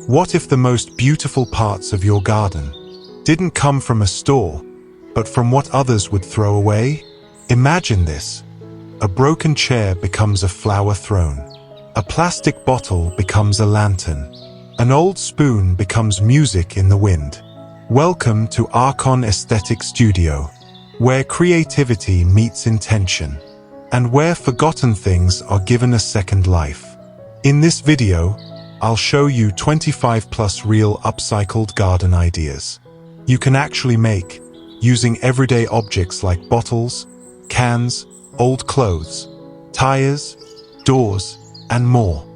What if the most beautiful parts of your garden didn't come from a store, but from what others would throw away? Imagine this. A broken chair becomes a flower throne. A plastic bottle becomes a lantern. An old spoon becomes music in the wind. Welcome to Archon Aesthetic Studio, where creativity meets intention, and where forgotten things are given a second life. In this video, I'll show you 25 plus real upcycled garden ideas you can actually make using everyday objects like bottles, cans, old clothes, tires, doors, and more.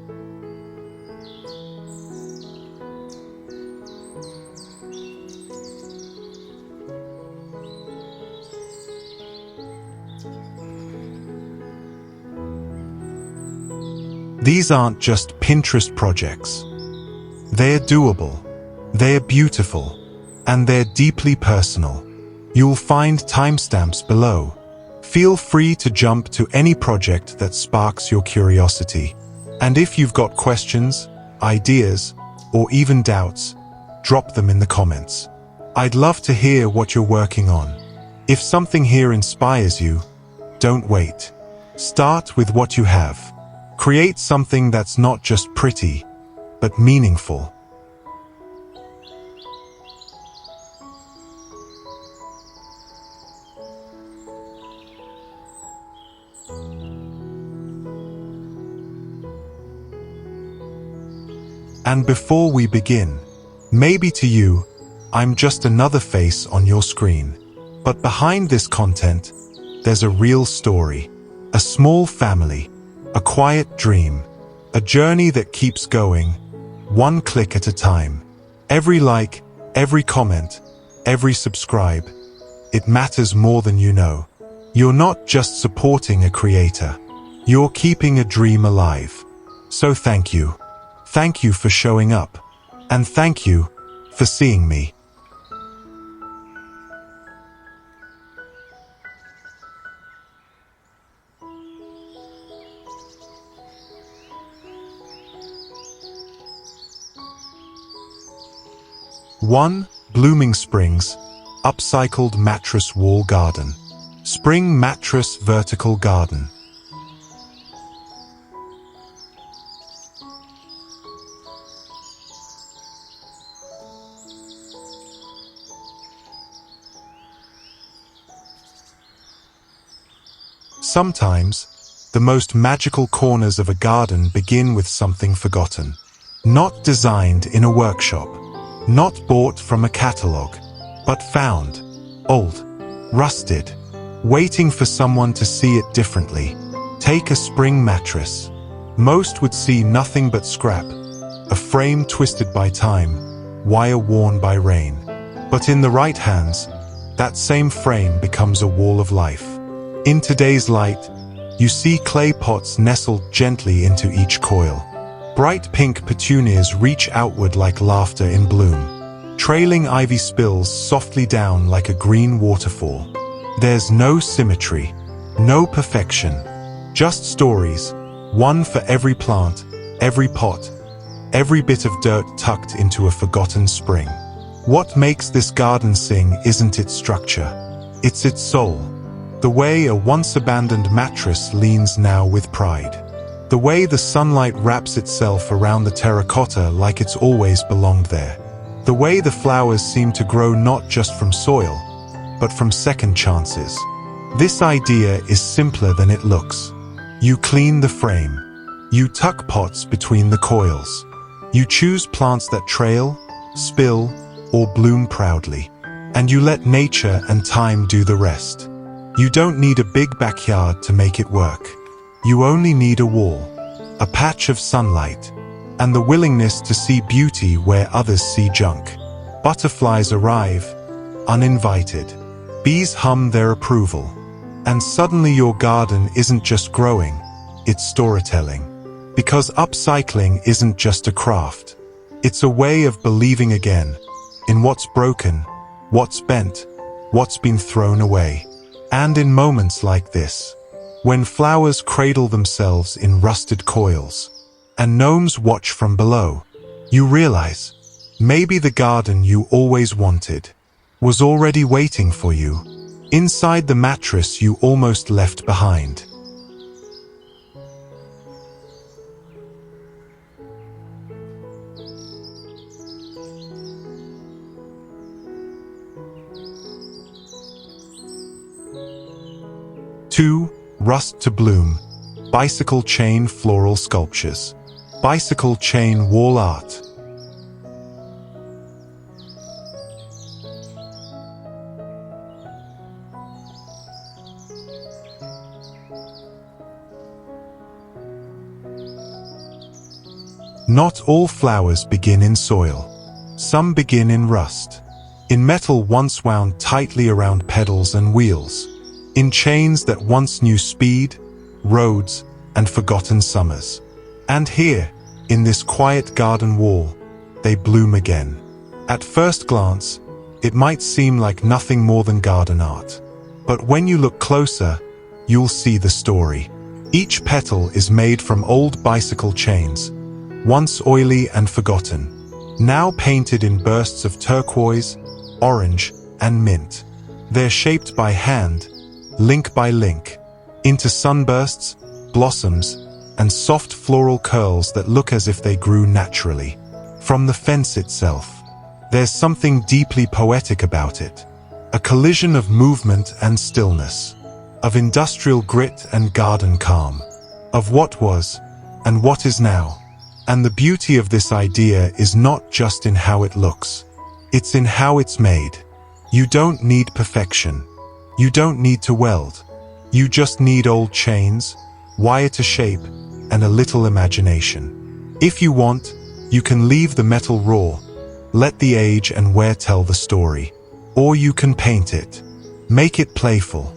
These aren't just Pinterest projects. They're doable, they're beautiful, and they're deeply personal. You'll find timestamps below. Feel free to jump to any project that sparks your curiosity. And if you've got questions, ideas, or even doubts, drop them in the comments. I'd love to hear what you're working on. If something here inspires you, don't wait. Start with what you have. Create something that's not just pretty, but meaningful. And before we begin, maybe to you, I'm just another face on your screen. But behind this content, there's a real story, a small family, a quiet dream, a journey that keeps going, one click at a time. Every like, every comment, every subscribe, it matters more than you know. You're not just supporting a creator, you're keeping a dream alive. So thank you. Thank you for showing up. And thank you for seeing me. One, Blooming Springs, Upcycled Mattress Wall Garden. Spring Mattress Vertical Garden. Sometimes, the most magical corners of a garden begin with something forgotten. Not designed in a workshop. Not bought from a catalog, but found, old, rusted, waiting for someone to see it differently. Take a spring mattress. Most would see nothing but scrap, a frame twisted by time, wire worn by rain. But in the right hands, that same frame becomes a wall of life. In today's light, you see clay pots nestled gently into each coil. Bright pink petunias reach outward like laughter in bloom. Trailing ivy spills softly down like a green waterfall. There's no symmetry, no perfection, just stories, one for every plant, every pot, every bit of dirt tucked into a forgotten spring. What makes this garden sing isn't its structure, it's its soul. The way a once-abandoned mattress leans now with pride. The way the sunlight wraps itself around the terracotta like it's always belonged there. The way the flowers seem to grow not just from soil, but from second chances. This idea is simpler than it looks. You clean the frame. You tuck pots between the coils. You choose plants that trail, spill, or bloom proudly. And you let nature and time do the rest. You don't need a big backyard to make it work. You only need a wall, a patch of sunlight, and the willingness to see beauty where others see junk. Butterflies arrive, uninvited. Bees hum their approval. And suddenly your garden isn't just growing, it's storytelling. Because upcycling isn't just a craft. It's a way of believing again in what's broken, what's bent, what's been thrown away. And in moments like this, when flowers cradle themselves in rusted coils, and gnomes watch from below, You realize, maybe the garden you always wanted was already waiting for you, inside the mattress you almost left behind. Two, Rust to Bloom, Bicycle Chain Floral Sculptures, Bicycle Chain Wall Art. Not all flowers begin in soil. Some begin in rust, in metal once wound tightly around pedals and wheels, in chains that once knew speed, roads, and forgotten summers. And here, in this quiet garden wall, they bloom again. At first glance, it might seem like nothing more than garden art. But when you look closer, you'll see the story. Each petal is made from old bicycle chains, once oily and forgotten, now painted in bursts of turquoise, orange, and mint. They're shaped by hand, link by link, into sunbursts, blossoms, and soft floral curls that look as if they grew naturally from the fence itself. There's something deeply poetic about it, a collision of movement and stillness, of industrial grit and garden calm, of what was and what is now. And the beauty of this idea is not just in how it looks, it's in how it's made. You don't need perfection. You don't need to weld. You just need old chains, wire to shape, and a little imagination. If you want, you can leave the metal raw, let the age and wear tell the story. Or you can paint it. Make it playful.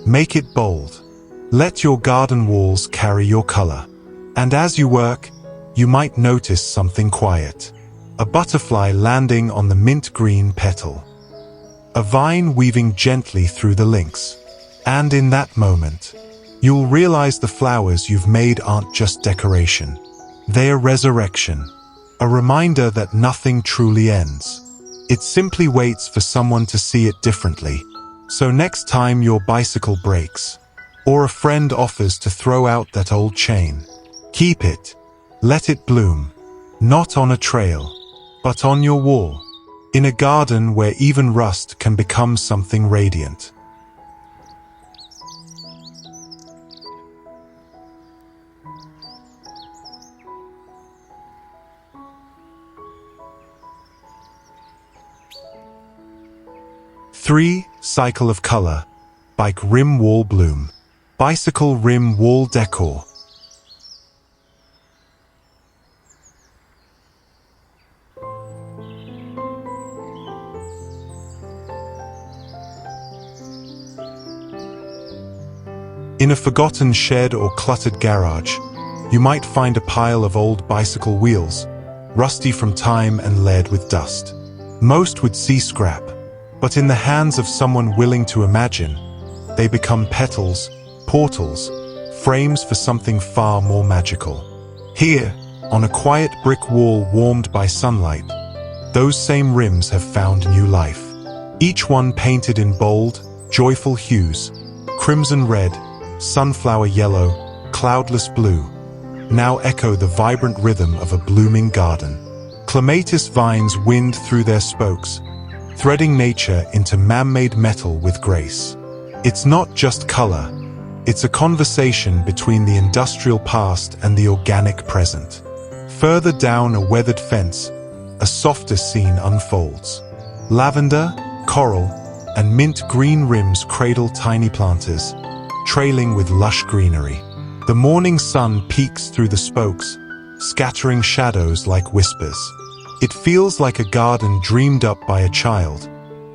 Make it bold. Let your garden walls carry your color. And as you work, you might notice something quiet. A butterfly landing on the mint green petal. A vine weaving gently through the links. And in that moment, you'll realize the flowers you've made aren't just decoration. They're resurrection. A reminder that nothing truly ends. It simply waits for someone to see it differently. So next time your bicycle breaks, or a friend offers to throw out that old chain, keep it. Let it bloom, not on a trail, but on your wall, in a garden where even rust can become something radiant. Three, Cycle of Color, Bike Rim Wall Bloom, Bicycle Rim Wall Decor. In a forgotten shed or cluttered garage, you might find a pile of old bicycle wheels, rusty from time and laid with dust. Most would see scrap, but in the hands of someone willing to imagine, they become petals, portals, frames for something far more magical. Here, on a quiet brick wall warmed by sunlight, those same rims have found new life. Each one painted in bold, joyful hues, crimson red, sunflower yellow, cloudless blue, now echo the vibrant rhythm of a blooming garden. Clematis vines wind through their spokes, threading nature into man-made metal with grace. It's not just color, it's a conversation between the industrial past and the organic present. Further down a weathered fence, a softer scene unfolds. Lavender, coral, and mint green rims cradle tiny planters, trailing with lush greenery. The morning sun peeks through the spokes, scattering shadows like whispers. It feels like a garden dreamed up by a child,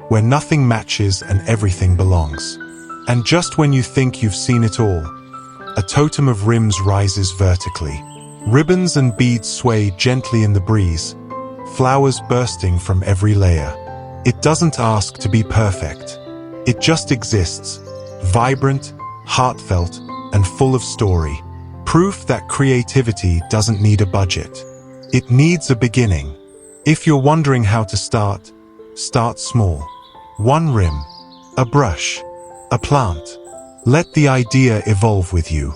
where nothing matches and everything belongs. And just when you think you've seen it all, a totem of rims rises vertically. Ribbons and beads sway gently in the breeze, flowers bursting from every layer. It doesn't ask to be perfect. It just exists, vibrant, heartfelt, and full of story. Proof that creativity doesn't need a budget. It needs a beginning. If you're wondering how to start small. One rim, a brush, a plant. Let the idea evolve with you.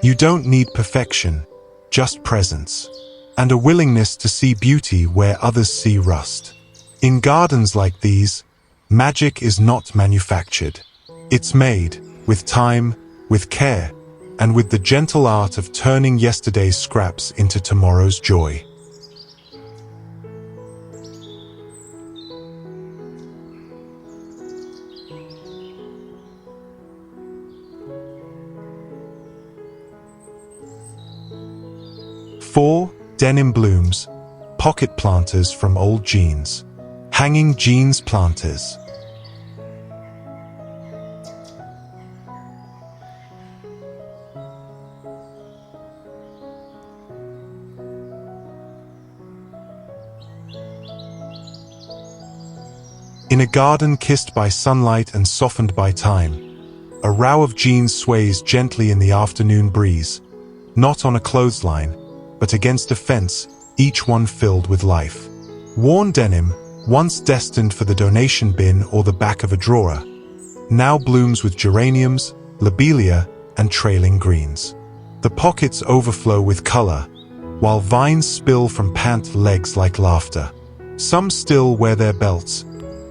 You don't need perfection, just presence, and a willingness to see beauty where others see rust. In gardens like these, magic is not manufactured. It's made, with time, with care, and with the gentle art of turning yesterday's scraps into tomorrow's joy. Four, denim blooms, pocket planters from old jeans. Hanging jeans planters. In a garden kissed by sunlight and softened by time, a row of jeans sways gently in the afternoon breeze, not on a clothesline, but against a fence, each one filled with life. Worn denim, once destined for the donation bin or the back of a drawer, now blooms with geraniums, lobelia, and trailing greens. The pockets overflow with color, while vines spill from pant legs like laughter. Some still wear their belts,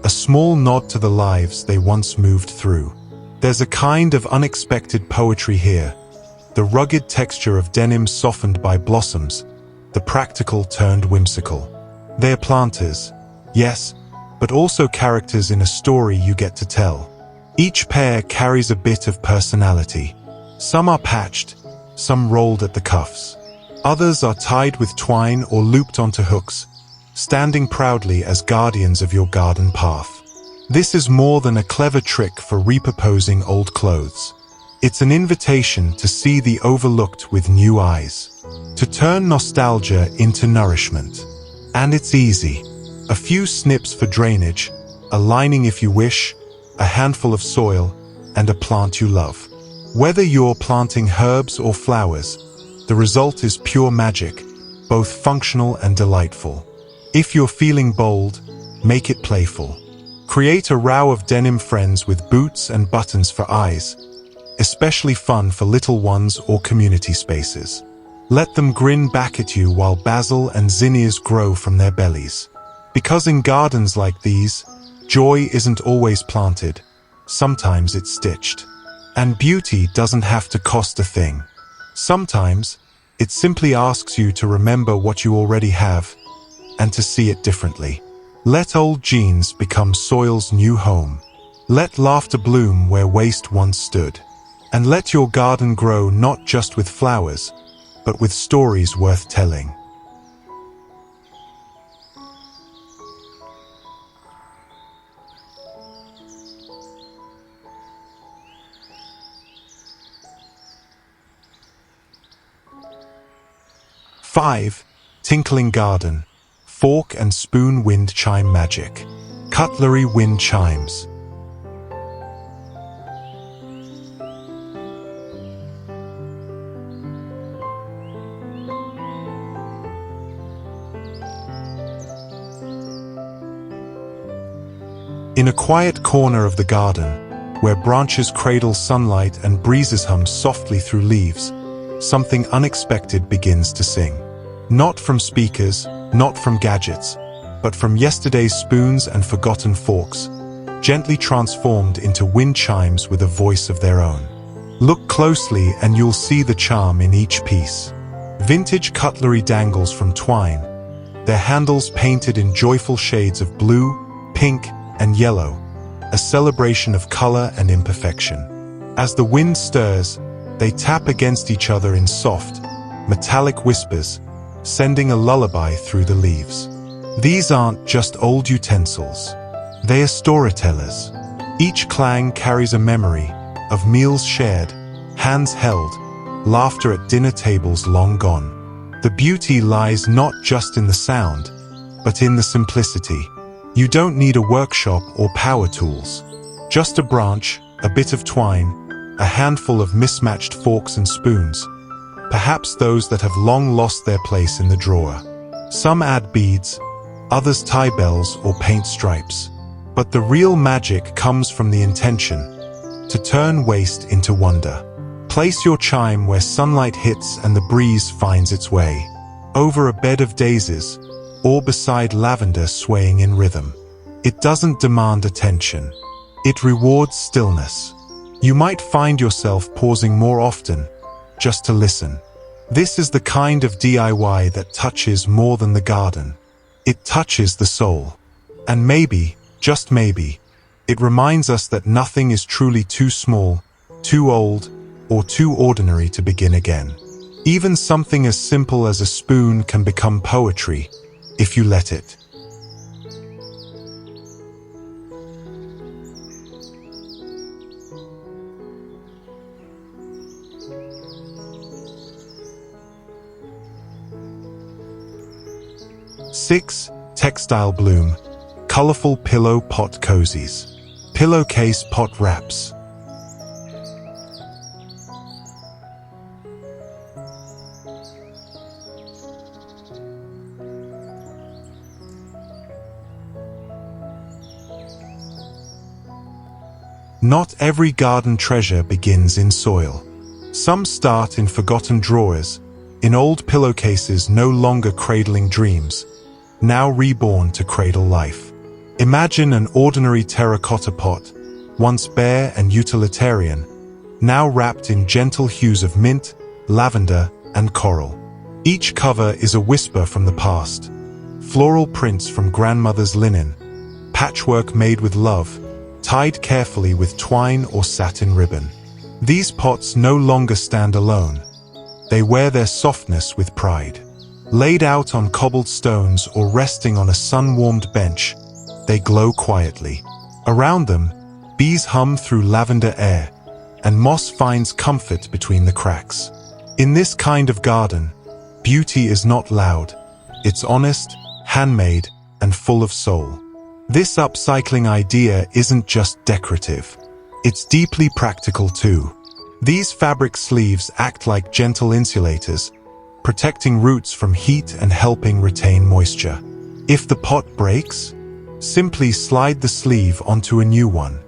a small nod to the lives they once moved through. There's a kind of unexpected poetry here, the rugged texture of denim softened by blossoms, the practical turned whimsical. They're planters, yes, but also characters in a story you get to tell. Each pair carries a bit of personality. Some are patched, some rolled at the cuffs. Others are tied with twine or looped onto hooks, standing proudly as guardians of your garden path. This is more than a clever trick for repurposing old clothes. It's an invitation to see the overlooked with new eyes, to turn nostalgia into nourishment. And it's easy. A few snips for drainage, a lining if you wish, a handful of soil, and a plant you love. Whether you're planting herbs or flowers, the result is pure magic, both functional and delightful. If you're feeling bold, make it playful. Create a row of denim friends with boots and buttons for eyes, especially fun for little ones or community spaces. Let them grin back at you while basil and zinnias grow from their bellies. Because in gardens like these, joy isn't always planted, sometimes it's stitched. And beauty doesn't have to cost a thing. Sometimes, it simply asks you to remember what you already have, and to see it differently. Let old jeans become soil's new home. Let laughter bloom where waste once stood. And let your garden grow not just with flowers, but with stories worth telling. Five, tinkling garden. Fork and spoon wind chime magic. Cutlery wind chimes. In a quiet corner of the garden, where branches cradle sunlight and breezes hum softly through leaves, something unexpected begins to sing. Not from speakers, not from gadgets, but from yesterday's spoons and forgotten forks, gently transformed into wind chimes with a voice of their own. Look closely and you'll see the charm in each piece. Vintage cutlery dangles from twine, their handles painted in joyful shades of blue, pink, and yellow, a celebration of color and imperfection. As the wind stirs, they tap against each other in soft, metallic whispers, sending a lullaby through the leaves. These aren't just old utensils. They are storytellers. Each clang carries a memory of meals shared, hands held, laughter at dinner tables long gone. The beauty lies not just in the sound, but in the simplicity. You don't need a workshop or power tools. Just a branch, a bit of twine, a handful of mismatched forks and spoons, perhaps those that have long lost their place in the drawer. Some add beads, others tie bells or paint stripes. But the real magic comes from the intention to turn waste into wonder. Place your chime where sunlight hits and the breeze finds its way, over a bed of daisies, or beside lavender swaying in rhythm. It doesn't demand attention. It rewards stillness. You might find yourself pausing more often, just to listen. This is the kind of DIY that touches more than the garden. It touches the soul. And maybe, just maybe, it reminds us that nothing is truly too small, too old, or too ordinary to begin again. Even something as simple as a spoon can become poetry, if you let it. Six, textile bloom, colorful pillow pot cozies, pillowcase pot wraps. Not every garden treasure begins in soil. Some start in forgotten drawers, in old pillowcases no longer cradling dreams, now reborn to cradle life. Imagine an ordinary terracotta pot, once bare and utilitarian, now wrapped in gentle hues of mint, lavender, and coral. Each cover is a whisper from the past, floral prints from grandmother's linen, patchwork made with love, tied carefully with twine or satin ribbon. These pots no longer stand alone. They wear their softness with pride. Laid out on cobbled stones or resting on a sun-warmed bench, they glow quietly. Around them, bees hum through lavender air, and moss finds comfort between the cracks. In this kind of garden, beauty is not loud. It's honest, handmade, and full of soul. This upcycling idea isn't just decorative. It's deeply practical too. These fabric sleeves act like gentle insulators, protecting roots from heat and helping retain moisture. If the pot breaks, simply slide the sleeve onto a new one.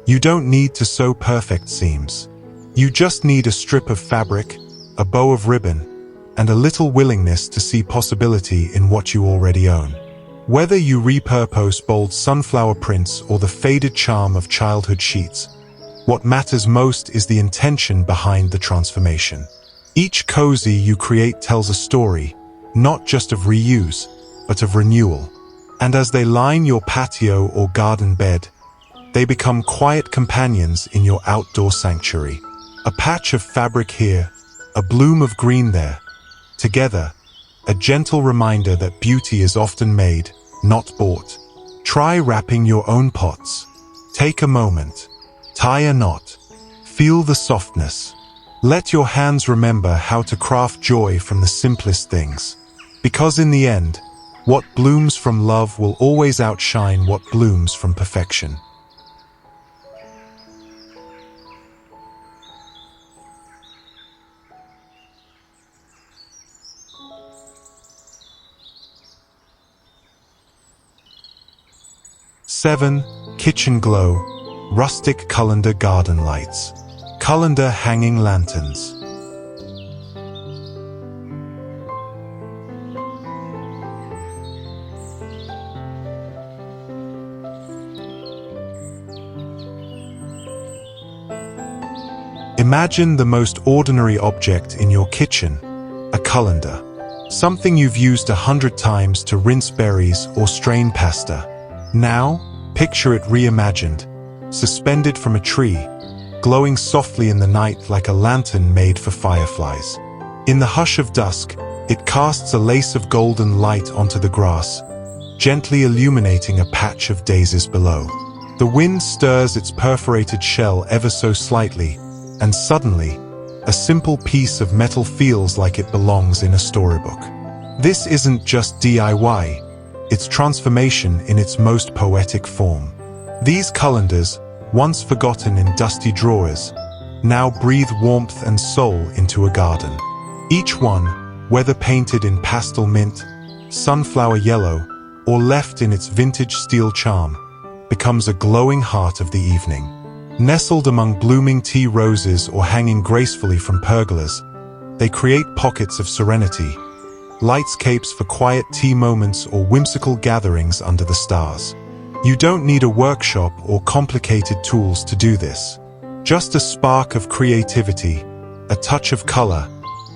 You don't need to sew perfect seams. You just need a strip of fabric, a bow of ribbon, and a little willingness to see possibility in what you already own. Whether you repurpose bold sunflower prints or the faded charm of childhood sheets, what matters most is the intention behind the transformation. Each cozy you create tells a story, not just of reuse, but of renewal. And as they line your patio or garden bed, they become quiet companions in your outdoor sanctuary. A patch of fabric here, a bloom of green there. Together, a gentle reminder that beauty is often made, not bought. Try wrapping your own pots. Take a moment. Tie a knot. Feel the softness. Let your hands remember how to craft joy from the simplest things. Because in the end, what blooms from love will always outshine what blooms from perfection. Seven, kitchen glow, rustic colander garden lights. Colander hanging lanterns. Imagine the most ordinary object in your kitchen, a colander. Something you've used 100 times to rinse berries or strain pasta. Now, picture it reimagined, suspended from a tree, glowing softly in the night like a lantern made for fireflies. In the hush of dusk, it casts a lace of golden light onto the grass, gently illuminating a patch of daisies below. The wind stirs its perforated shell ever so slightly, and suddenly, a simple piece of metal feels like it belongs in a storybook. This isn't just DIY, it's transformation in its most poetic form. These colanders, once forgotten in dusty drawers, now breathe warmth and soul into a garden. Each one, whether painted in pastel mint, sunflower yellow, or left in its vintage steel charm, becomes a glowing heart of the evening. Nestled among blooming tea roses or hanging gracefully from pergolas, they create pockets of serenity, lightscapes for quiet tea moments or whimsical gatherings under the stars. You don't need a workshop or complicated tools to do this. Just a spark of creativity, a touch of color,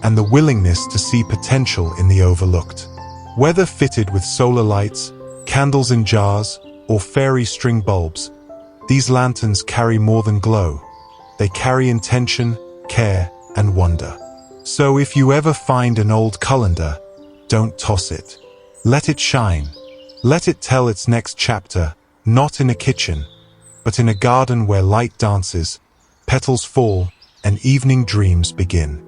and the willingness to see potential in the overlooked. Whether fitted with solar lights, candles in jars, or fairy string bulbs, these lanterns carry more than glow. They carry intention, care, and wonder. So if you ever find an old colander, don't toss it. Let it shine. Let it tell its next chapter, not in a kitchen, but in a garden where light dances, petals fall, and evening dreams begin.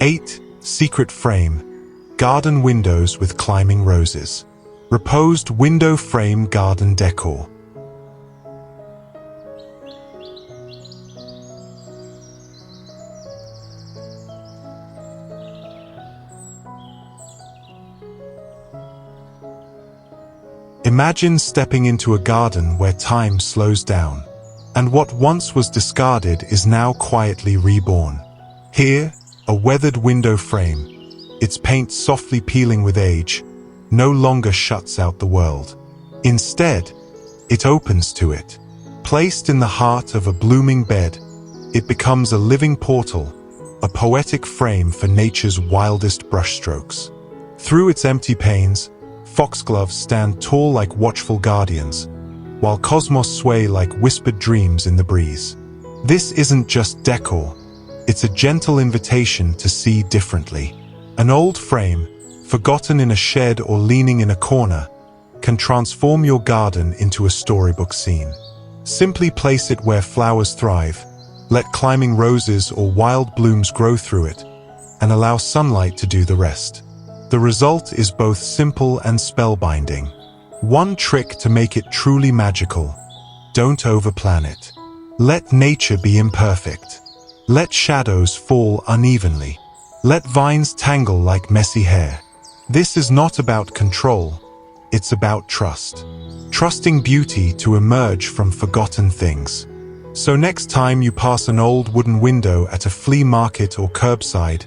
Eight, secret frame, garden windows with climbing roses. Reposed window frame garden decor. Imagine stepping into a garden where time slows down, and what once was discarded is now quietly reborn. Here, a weathered window frame, its paint softly peeling with age, no longer shuts out the world. Instead, it opens to it. Placed in the heart of a blooming bed, it becomes a living portal, a poetic frame for nature's wildest brushstrokes. Through its empty panes, foxgloves stand tall like watchful guardians, while cosmos sway like whispered dreams in the breeze. This isn't just decor, it's a gentle invitation to see differently. An old frame, forgotten in a shed or leaning in a corner, can transform your garden into a storybook scene. Simply place it where flowers thrive, let climbing roses or wild blooms grow through it, and allow sunlight to do the rest. The result is both simple and spellbinding. One trick to make it truly magical: don't overplan it. Let nature be imperfect. Let shadows fall unevenly. Let vines tangle like messy hair. This is not about control, it's about trust. Trusting beauty to emerge from forgotten things. So next time you pass an old wooden window at a flea market or curbside,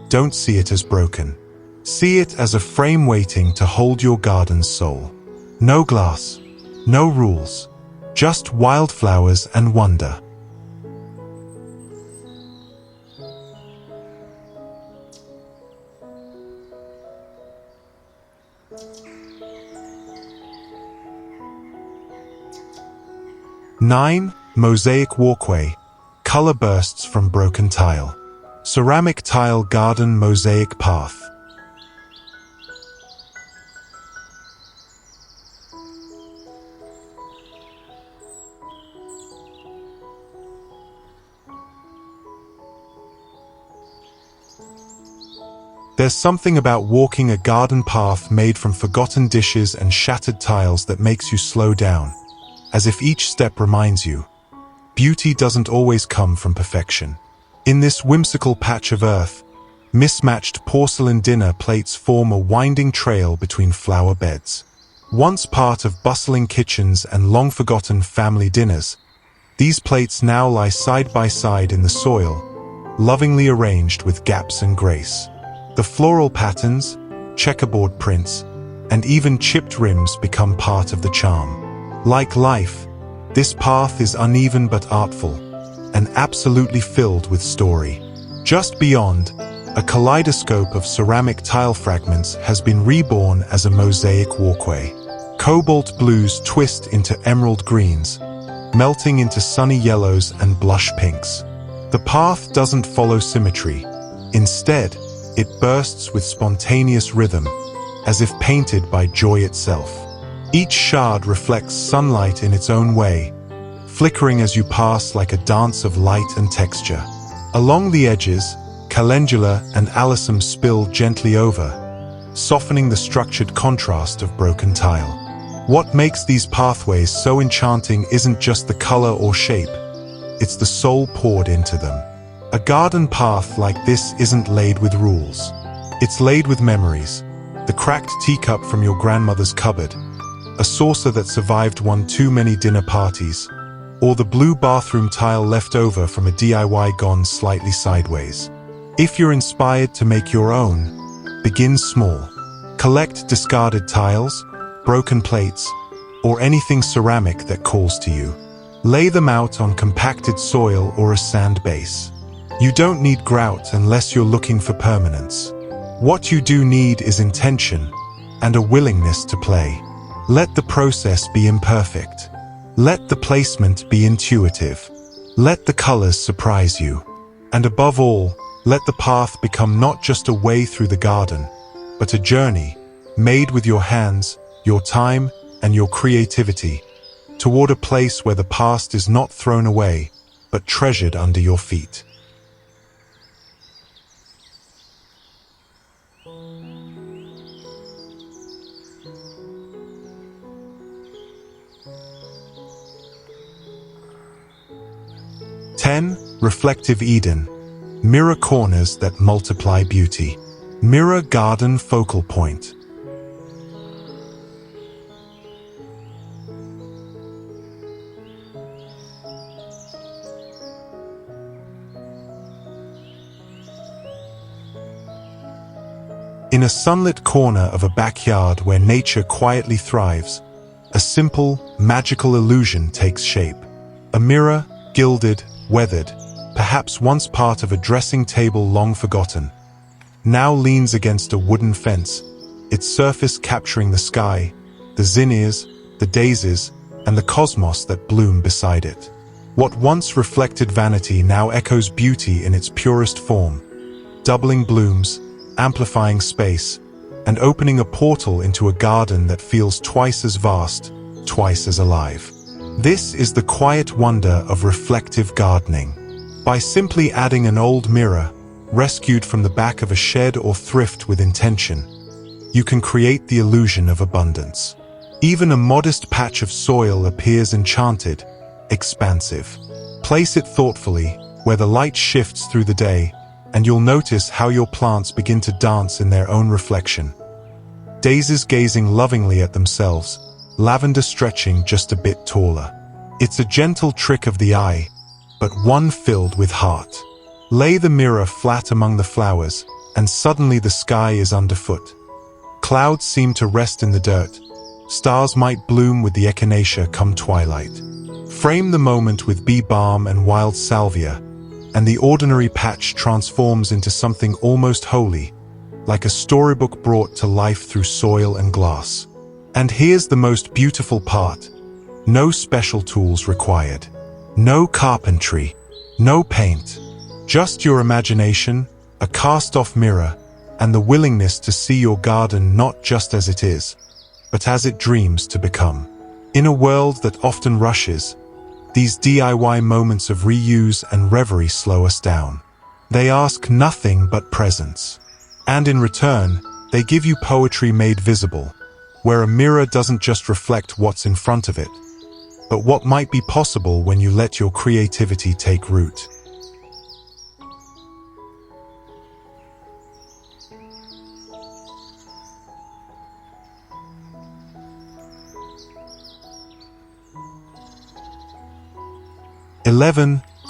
don't see it as broken. See it as a frame waiting to hold your garden's soul. No glass, no rules, just wildflowers and wonder. Nine, mosaic walkway, color bursts from broken tile. Ceramic tile garden mosaic path. There's something about walking a garden path made from forgotten dishes and shattered tiles that makes you slow down, as if each step reminds you, beauty doesn't always come from perfection. In this whimsical patch of earth, mismatched porcelain dinner plates form a winding trail between flower beds. Once part of bustling kitchens and long-forgotten family dinners, these plates now lie side by side in the soil, lovingly arranged with gaps and grace. The floral patterns, checkerboard prints, and even chipped rims become part of the charm. Like life, this path is uneven but artful, and absolutely filled with story. Just beyond, a kaleidoscope of ceramic tile fragments has been reborn as a mosaic walkway. Cobalt blues twist into emerald greens, melting into sunny yellows and blush pinks. The path doesn't follow symmetry. Instead, it bursts with spontaneous rhythm, as if painted by joy itself. Each shard reflects sunlight in its own way, flickering as you pass like a dance of light and texture. Along the edges, calendula and alyssum spill gently over, softening the structured contrast of broken tile. What makes these pathways so enchanting isn't just the color or shape, it's the soul poured into them. A garden path like this isn't laid with rules. It's laid with memories. The cracked teacup from your grandmother's cupboard, a saucer that survived one too many dinner parties, or the blue bathroom tile left over from a DIY gone slightly sideways. If you're inspired to make your own, begin small. Collect discarded tiles, broken plates, or anything ceramic that calls to you. Lay them out on compacted soil or a sand base. You don't need grout unless you're looking for permanence. What you do need is intention and a willingness to play. Let the process be imperfect. Let the placement be intuitive. Let the colors surprise you. And above all, let the path become not just a way through the garden, but a journey made with your hands, your time, and your creativity, toward a place where the past is not thrown away, but treasured under your feet. Reflective Eden. Mirror corners that multiply beauty. Mirror garden focal point. In a sunlit corner of a backyard where nature quietly thrives, a simple, magical illusion takes shape. A mirror, gilded, weathered, perhaps once part of a dressing table long forgotten, now leans against a wooden fence, its surface capturing the sky, the zinnias, the daisies, and the cosmos that bloom beside it. What once reflected vanity now echoes beauty in its purest form, doubling blooms, amplifying space, and opening a portal into a garden that feels twice as vast, twice as alive. This is the quiet wonder of reflective gardening. By simply adding an old mirror, rescued from the back of a shed or thrift with intention, you can create the illusion of abundance. Even a modest patch of soil appears enchanted, expansive. Place it thoughtfully, where the light shifts through the day, and you'll notice how your plants begin to dance in their own reflection. Daisies gazing lovingly at themselves, lavender stretching just a bit taller. It's a gentle trick of the eye, but one filled with heart. Lay the mirror flat among the flowers, and suddenly the sky is underfoot. Clouds seem to rest in the dirt. Stars might bloom with the echinacea come twilight. Frame the moment with bee balm and wild salvia, and the ordinary patch transforms into something almost holy, like a storybook brought to life through soil and glass. And here's the most beautiful part. No special tools required. No carpentry. No paint. Just your imagination, a cast-off mirror, and the willingness to see your garden not just as it is, but as it dreams to become. In a world that often rushes, these DIY moments of reuse and reverie slow us down. They ask nothing but presence. And in return, they give you poetry made visible, where a mirror doesn't just reflect what's in front of it, but what might be possible when you let your creativity take root.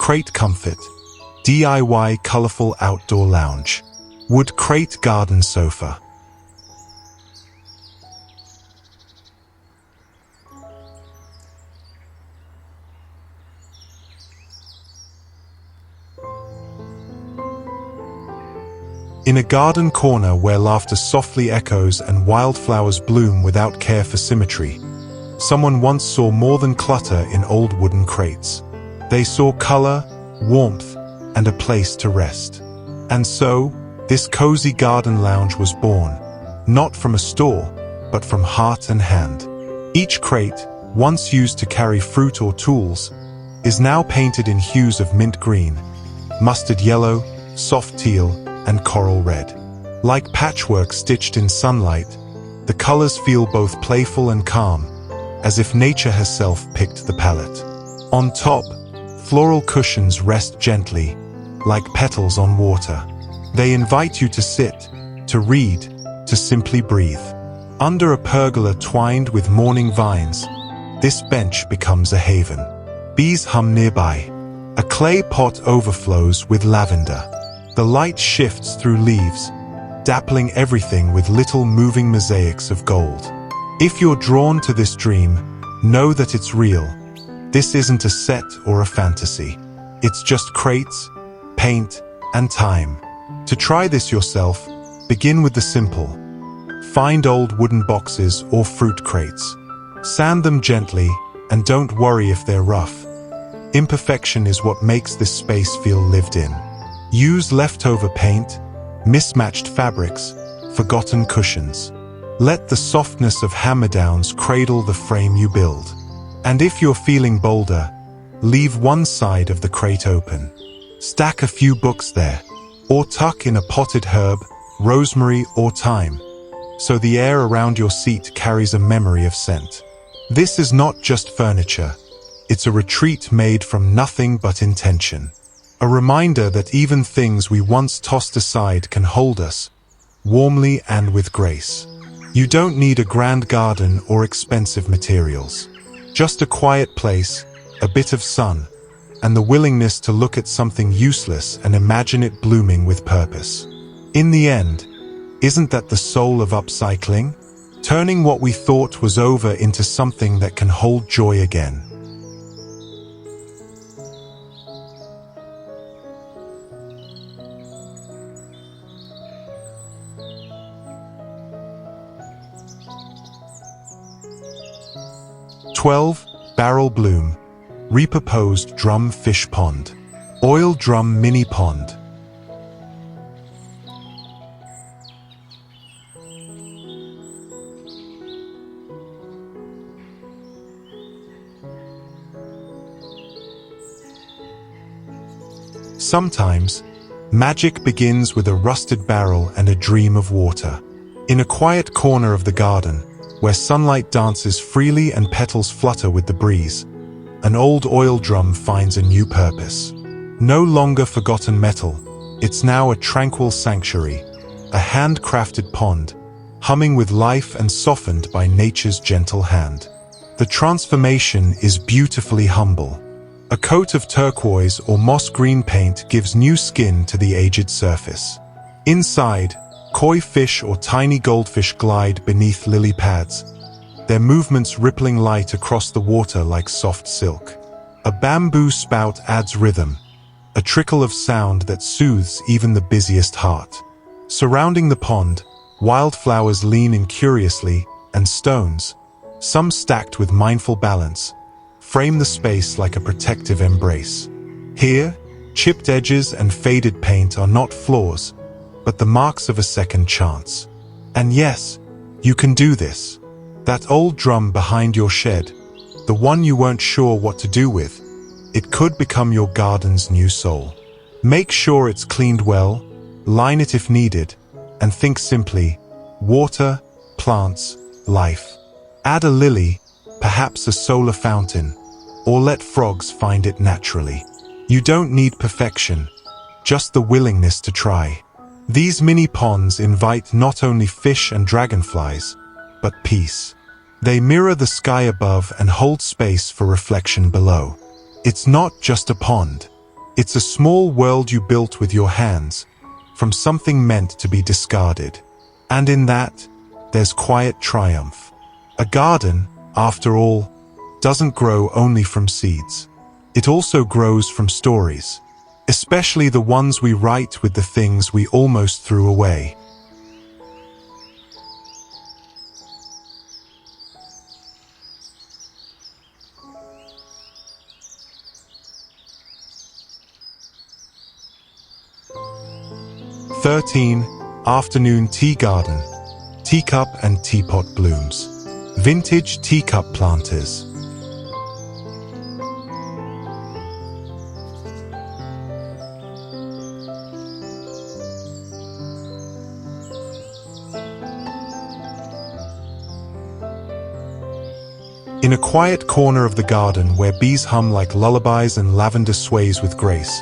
Crate Comfort. DIY colorful outdoor lounge. Wood crate garden sofa. In a garden corner where laughter softly echoes and wildflowers bloom without care for symmetry, someone once saw more than clutter in old wooden crates. They saw color, warmth, and a place to rest. And so, this cozy garden lounge was born, not from a store, but from heart and hand. Each crate, once used to carry fruit or tools, is now painted in hues of mint green, mustard yellow, soft teal, and coral red. Like patchwork stitched in sunlight, the colors feel both playful and calm, as if nature herself picked the palette. On top, floral cushions rest gently, like petals on water. They invite you to sit, to read, to simply breathe. Under a pergola twined with morning vines, this bench becomes a haven. Bees hum nearby. A clay pot overflows with lavender. The light shifts through leaves, dappling everything with little moving mosaics of gold. If you're drawn to this dream, know that it's real. This isn't a set or a fantasy. It's just crates, paint, and time. To try this yourself, begin with the simple. Find old wooden boxes or fruit crates. Sand them gently, and don't worry if they're rough. Imperfection is what makes this space feel lived in. Use leftover paint, mismatched fabrics, forgotten cushions. Let the softness of hammer-downs cradle the frame you build. And if you're feeling bolder, leave one side of the crate open. Stack a few books there, or tuck in a potted herb, rosemary or thyme, so the air around your seat carries a memory of scent. This is not just furniture. It's a retreat made from nothing but intention. A reminder that even things we once tossed aside can hold us, warmly and with grace. You don't need a grand garden or expensive materials. Just a quiet place, a bit of sun, and the willingness to look at something useless and imagine it blooming with purpose. In the end, isn't that the soul of upcycling? Turning what we thought was over into something that can hold joy again. Barrel bloom, reposed drum fish pond, oil drum mini pond. Sometimes, magic begins with a rusted barrel and a dream of water. In a quiet corner of the garden, where sunlight dances freely and petals flutter with the breeze, an old oil drum finds a new purpose. No longer forgotten metal, it's now a tranquil sanctuary, a handcrafted pond, humming with life and softened by nature's gentle hand. The transformation is beautifully humble. A coat of turquoise or moss green paint gives new skin to the aged surface. Inside, koi fish or tiny goldfish glide beneath lily pads, their movements rippling light across the water like soft silk. A bamboo spout adds rhythm, a trickle of sound that soothes even the busiest heart. Surrounding the pond, wildflowers lean in curiously, and stones, some stacked with mindful balance, frame the space like a protective embrace. Here, chipped edges and faded paint are not flaws, but the marks of a second chance. And yes, you can do this. That old drum behind your shed, the one you weren't sure what to do with, it could become your garden's new soul. Make sure it's cleaned well, line it if needed, and think simply, water, plants, life. Add a lily, perhaps a solar fountain, or let frogs find it naturally. You don't need perfection, just the willingness to try. These mini ponds invite not only fish and dragonflies, but peace. They mirror the sky above and hold space for reflection below. It's not just a pond. It's a small world you built with your hands, from something meant to be discarded. And in that, there's quiet triumph. A garden, after all, doesn't grow only from seeds. It also grows from stories, especially the ones we write with the things we almost threw away. Afternoon tea garden, teacup and teapot blooms. Vintage teacup planters. In a quiet corner of the garden where bees hum like lullabies and lavender sways with grace,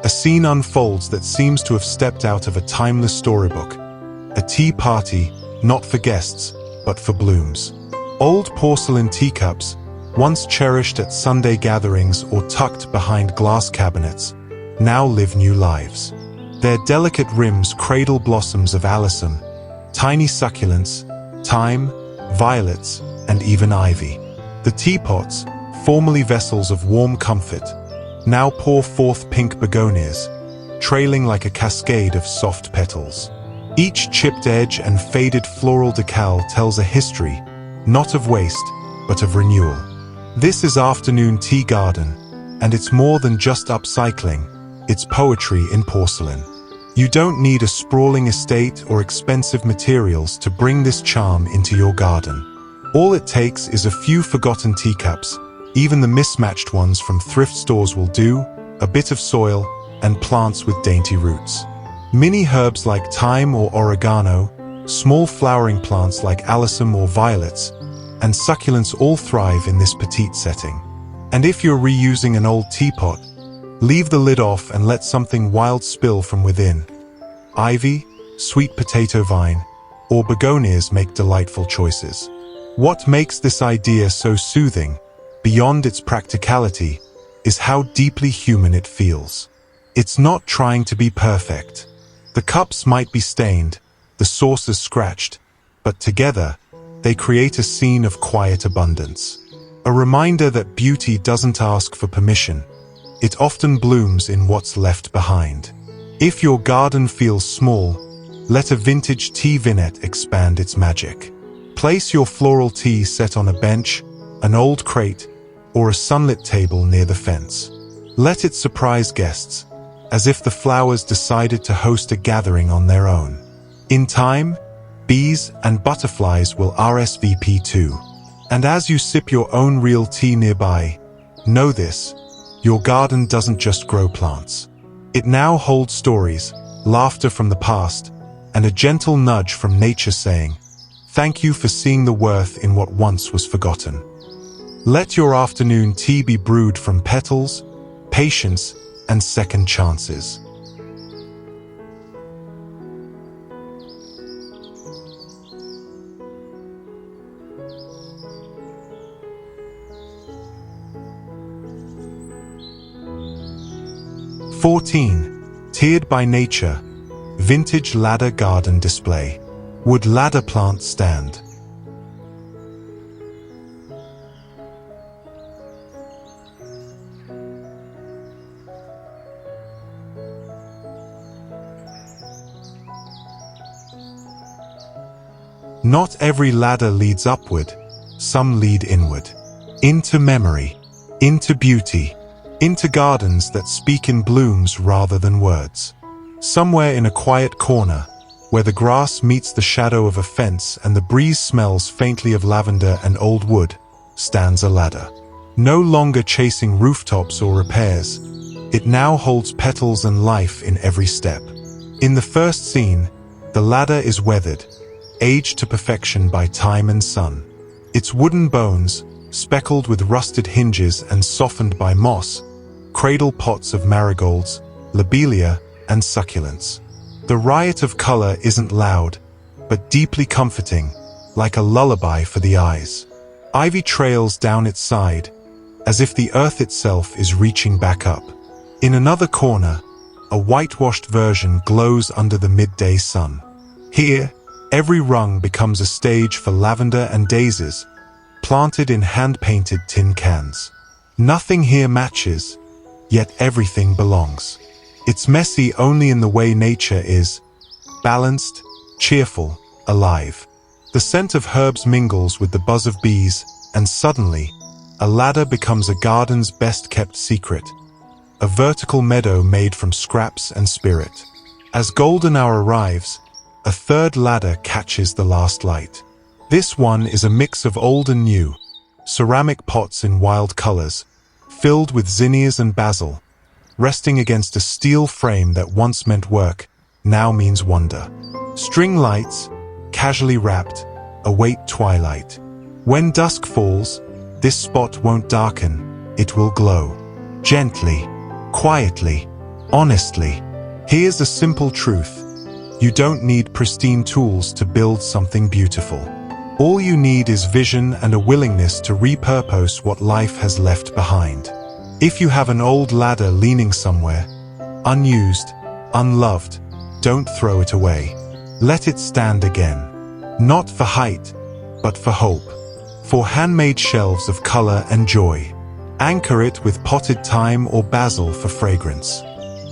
a scene unfolds that seems to have stepped out of a timeless storybook. A tea party, not for guests, but for blooms. Old porcelain teacups, once cherished at Sunday gatherings or tucked behind glass cabinets, now live new lives. Their delicate rims cradle blossoms of alyssum, tiny succulents, thyme, violets, and even ivy. The teapots, formerly vessels of warm comfort, now pour forth pink begonias, trailing like a cascade of soft petals. Each chipped edge and faded floral decal tells a history, not of waste, but of renewal. This is Afternoon Tea Garden, and it's more than just upcycling, it's poetry in porcelain. You don't need a sprawling estate or expensive materials to bring this charm into your garden. All it takes is a few forgotten teacups, even the mismatched ones from thrift stores will do, a bit of soil, and plants with dainty roots. Mini herbs like thyme or oregano, small flowering plants like alyssum or violets, and succulents all thrive in this petite setting. And if you're reusing an old teapot, leave the lid off and let something wild spill from within. Ivy, sweet potato vine, or begonias make delightful choices. What makes this idea so soothing, beyond its practicality, is how deeply human it feels. It's not trying to be perfect. The cups might be stained, the saucers scratched, but together, they create a scene of quiet abundance. A reminder that beauty doesn't ask for permission. It often blooms in what's left behind. If your garden feels small, let a vintage tea vignette expand its magic. Place your floral tea set on a bench, an old crate, or a sunlit table near the fence. Let it surprise guests, as if the flowers decided to host a gathering on their own. In time, bees and butterflies will RSVP too. And as you sip your own real tea nearby, know this, your garden doesn't just grow plants. It now holds stories, laughter from the past, and a gentle nudge from nature saying, "Thank you for seeing the worth in what once was forgotten." Let your afternoon tea be brewed from petals, patience, and second chances. Tiered by nature, vintage ladder garden display. Would ladder plant stand? Not every ladder leads upward, some lead inward. Into memory, into beauty, into gardens that speak in blooms rather than words. Somewhere in a quiet corner, where the grass meets the shadow of a fence and the breeze smells faintly of lavender and old wood, stands a ladder. No longer chasing rooftops or repairs, it now holds petals and life in every step. In the first scene, the ladder is weathered, aged to perfection by time and sun. Its wooden bones, speckled with rusted hinges and softened by moss, cradle pots of marigolds, lobelia, and succulents. The riot of color isn't loud, but deeply comforting, like a lullaby for the eyes. Ivy trails down its side, as if the earth itself is reaching back up. In another corner, a whitewashed version glows under the midday sun. Here, every rung becomes a stage for lavender and daisies, planted in hand-painted tin cans. Nothing here matches, yet everything belongs. It's messy only in the way nature is, balanced, cheerful, alive. The scent of herbs mingles with the buzz of bees, and suddenly, a ladder becomes a garden's best-kept secret, a vertical meadow made from scraps and spirit. As golden hour arrives, a third ladder catches the last light. This one is a mix of old and new, ceramic pots in wild colors, filled with zinnias and basil, resting against a steel frame that once meant work, now means wonder. String lights, casually wrapped, await twilight. When dusk falls, This spot won't darken, it will glow. Gently, quietly, honestly. Here's a simple truth. You don't need pristine tools to build something beautiful. All you need is vision and a willingness to repurpose what life has left behind. If you have an old ladder leaning somewhere, unused, unloved, don't throw it away. Let it stand again. Not for height, but for hope. For handmade shelves of color and joy. Anchor it with potted thyme or basil for fragrance.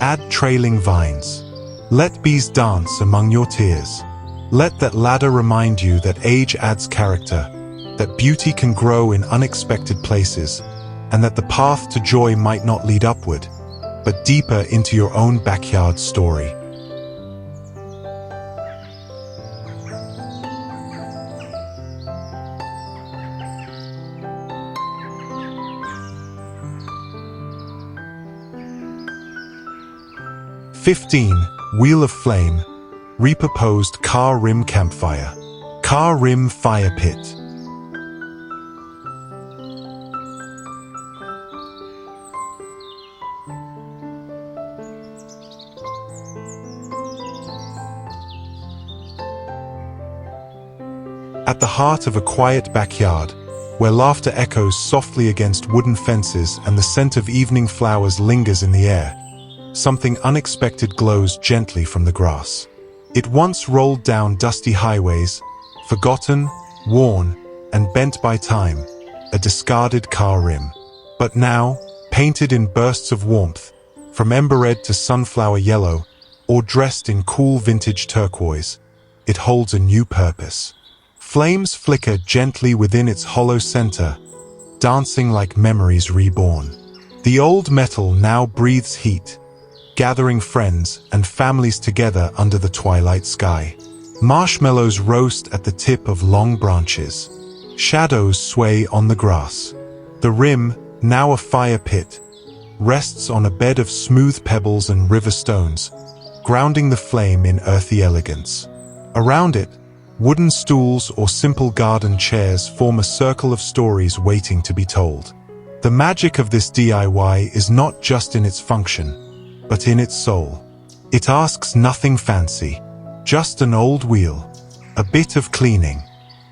Add trailing vines. Let bees dance among your tears. Let that ladder remind you that age adds character, that beauty can grow in unexpected places, and that the path to joy might not lead upward, but deeper into your own backyard story. Wheel of Flame, repurposed car rim campfire. Car rim fire pit. At the heart of a quiet backyard, where laughter echoes softly against wooden fences and the scent of evening flowers lingers in the air, something unexpected glows gently from the grass. It once rolled down dusty highways, forgotten, worn, and bent by time, a discarded car rim. But now, painted in bursts of warmth, from ember red to sunflower yellow, or dressed in cool vintage turquoise, it holds a new purpose. Flames flicker gently within its hollow center, dancing like memories reborn. The old metal now breathes heat, gathering friends and families together under the twilight sky. Marshmallows roast at the tip of long branches. Shadows sway on the grass. The rim, now a fire pit, rests on a bed of smooth pebbles and river stones, grounding the flame in earthy elegance. Around it, wooden stools or simple garden chairs form a circle of stories waiting to be told. The magic of this DIY is not just in its function, but in its soul. It asks nothing fancy, just an old wheel, a bit of cleaning,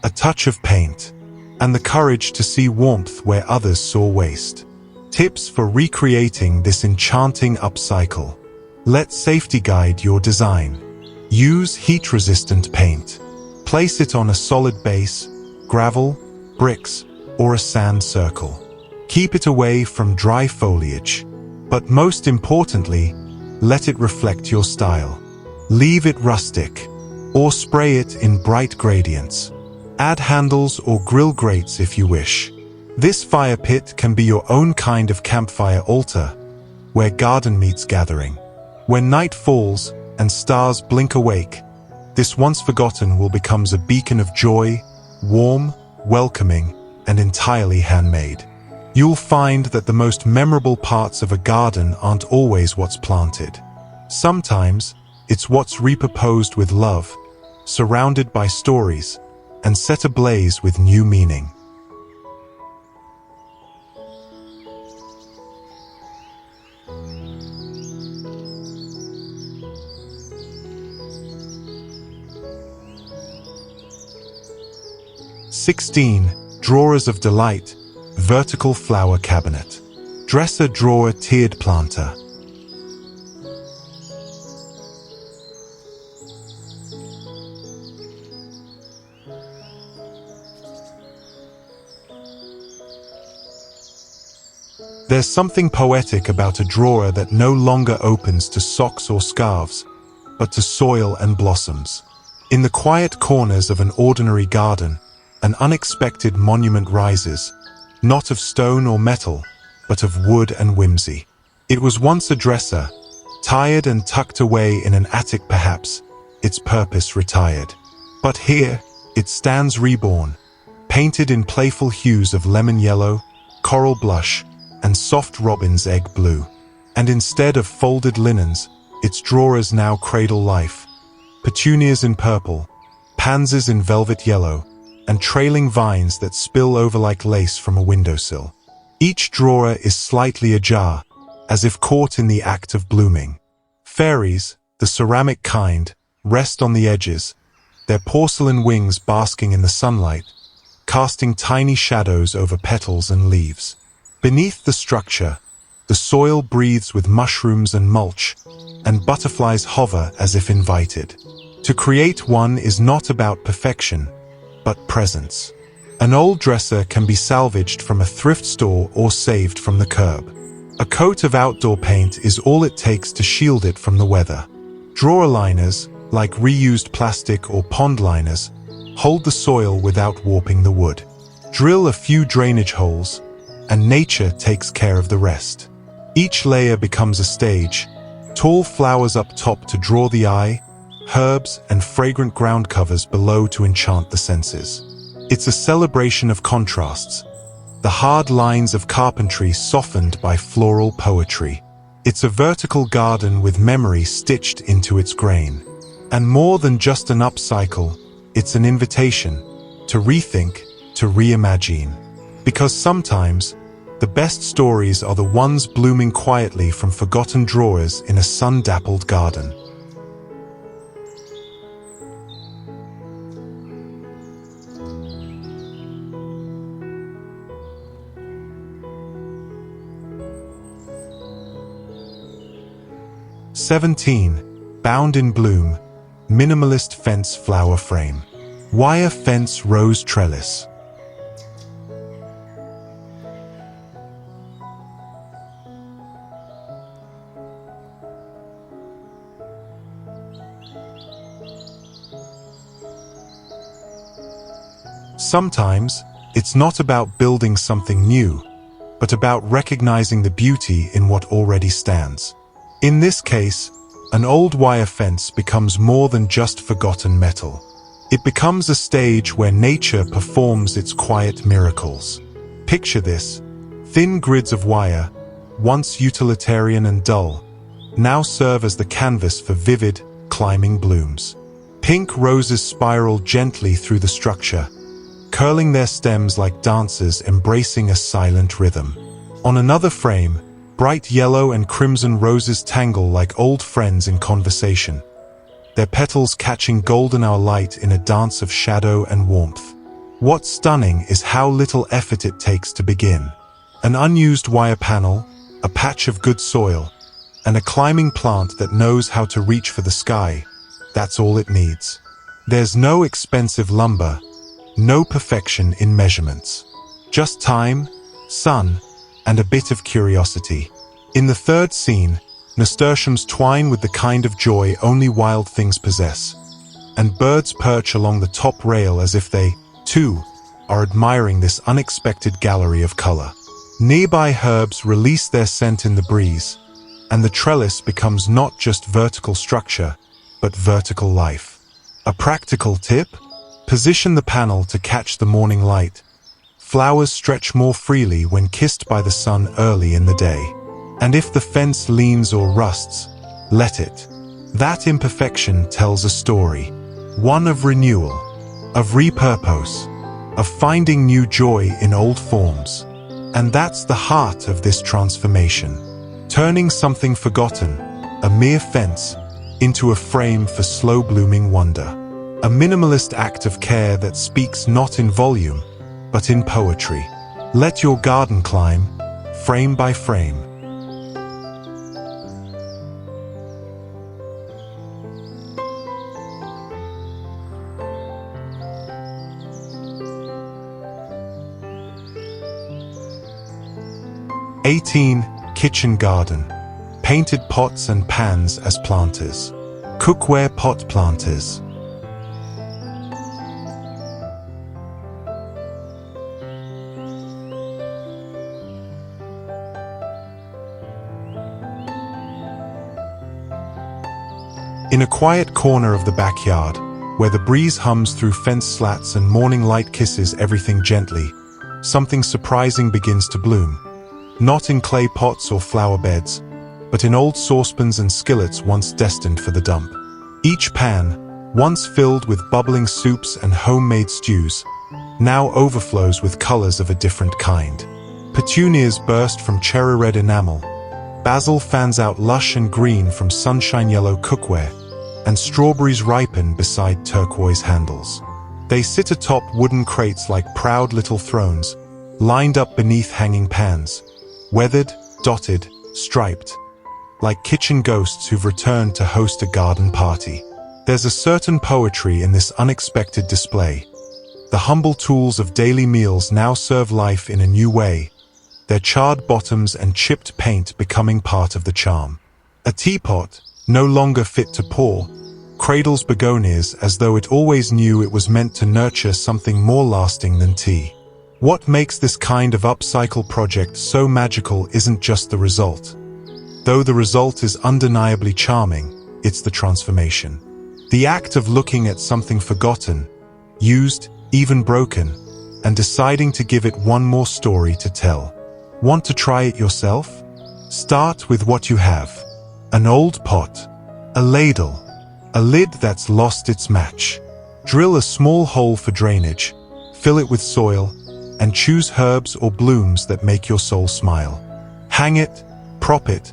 a touch of paint, and the courage to see warmth where others saw waste. Tips for recreating this enchanting upcycle. Let safety guide your design. Use heat-resistant paint. Place it on a solid base, gravel, bricks, or a sand circle. Keep it away from dry foliage. But most importantly, let it reflect your style. Leave it rustic, or spray it in bright gradients. Add handles or grill grates if you wish. This fire pit can be your own kind of campfire altar, where garden meets gathering. When night falls and stars blink awake, this once forgotten will become a beacon of joy, warm, welcoming, and entirely handmade. You'll find that the most memorable parts of a garden aren't always what's planted. Sometimes, it's what's repurposed with love, surrounded by stories, and set ablaze with new meaning. Drawers of Delight, vertical flower cabinet. Dresser drawer tiered planter. There's something poetic about a drawer that no longer opens to socks or scarves, but to soil and blossoms. In the quiet corners of an ordinary garden, an unexpected monument rises, not of stone or metal, but of wood and whimsy. It was once a dresser, tired and tucked away in an attic perhaps, its purpose retired. But here, it stands reborn, painted in playful hues of lemon yellow, coral blush, and soft robin's egg blue. And instead of folded linens, its drawers now cradle life. Petunias in purple, pansies in velvet yellow, and trailing vines that spill over like lace from a windowsill. Each drawer is slightly ajar, as if caught in the act of blooming. Fairies, the ceramic kind, rest on the edges, their porcelain wings basking in the sunlight, casting tiny shadows over petals and leaves. Beneath the structure, the soil breathes with mushrooms and mulch, and butterflies hover as if invited. To create one is not about perfection, but presence. An old dresser can be salvaged from a thrift store or saved from the curb. A coat of outdoor paint is all it takes to shield it from the weather. Drawer liners, like reused plastic or pond liners, hold the soil without warping the wood. Drill a few drainage holes, and nature takes care of the rest. Each layer becomes a stage, tall flowers up top to draw the eye, herbs and fragrant ground covers below to enchant the senses. It's a celebration of contrasts, the hard lines of carpentry softened by floral poetry. It's a vertical garden with memory stitched into its grain. And more than just an upcycle, it's an invitation to rethink, to reimagine. Because sometimes, the best stories are the ones blooming quietly from forgotten drawers in a sun-dappled garden. Bound in bloom, minimalist fence flower frame. Wire fence rose trellis. Sometimes, it's not about building something new, but about recognizing the beauty in what already stands. In this case, an old wire fence becomes more than just forgotten metal. It becomes a stage where nature performs its quiet miracles. Picture this: thin grids of wire, once utilitarian and dull, now serve as the canvas for vivid, climbing blooms. Pink roses spiral gently through the structure, curling their stems like dancers embracing a silent rhythm. On another frame, bright yellow and crimson roses tangle like old friends in conversation, their petals catching golden hour light in a dance of shadow and warmth. What's stunning is how little effort it takes to begin. An unused wire panel, a patch of good soil, and a climbing plant that knows how to reach for the sky. That's all it needs. There's no expensive lumber, no perfection in measurements. Just time, sun, and a bit of curiosity. In the third scene, nasturtiums twine with the kind of joy only wild things possess, and birds perch along the top rail as if they, too, are admiring this unexpected gallery of color. Nearby herbs release their scent in the breeze, and the trellis becomes not just vertical structure, but vertical life. A practical tip? Position the panel to catch the morning light. Flowers stretch more freely when kissed by the sun early in the day. And if the fence leans or rusts, let it. That imperfection tells a story. One of renewal, of repurpose, of finding new joy in old forms. And that's the heart of this transformation. Turning something forgotten, a mere fence, into a frame for slow-blooming wonder. A minimalist act of care that speaks not in volume, but in poetry. Let your garden climb, frame by frame. Kitchen garden. Painted pots and pans as planters. Cookware pot planters. In a quiet corner of the backyard, where the breeze hums through fence slats and morning light kisses everything gently, something surprising begins to bloom. Not in clay pots or flower beds, but in old saucepans and skillets once destined for the dump. Each pan, once filled with bubbling soups and homemade stews, now overflows with colors of a different kind. Petunias burst from cherry red enamel, basil fans out lush and green from sunshine yellow cookware, and strawberries ripen beside turquoise handles. They sit atop wooden crates like proud little thrones, lined up beneath hanging pans, weathered, dotted, striped, like kitchen ghosts who've returned to host a garden party. There's a certain poetry in this unexpected display. The humble tools of daily meals now serve life in a new way, their charred bottoms and chipped paint becoming part of the charm. A teapot, no longer fit to pour, cradles begonias as though it always knew it was meant to nurture something more lasting than tea. What makes this kind of upcycle project so magical isn't just the result. Though the result is undeniably charming, it's the transformation. The act of looking at something forgotten, used, even broken, and deciding to give it one more story to tell. Want to try it yourself? Start with what you have. An old pot, a ladle, a lid that's lost its match. Drill a small hole for drainage, fill it with soil, and choose herbs or blooms that make your soul smile. Hang it, prop it,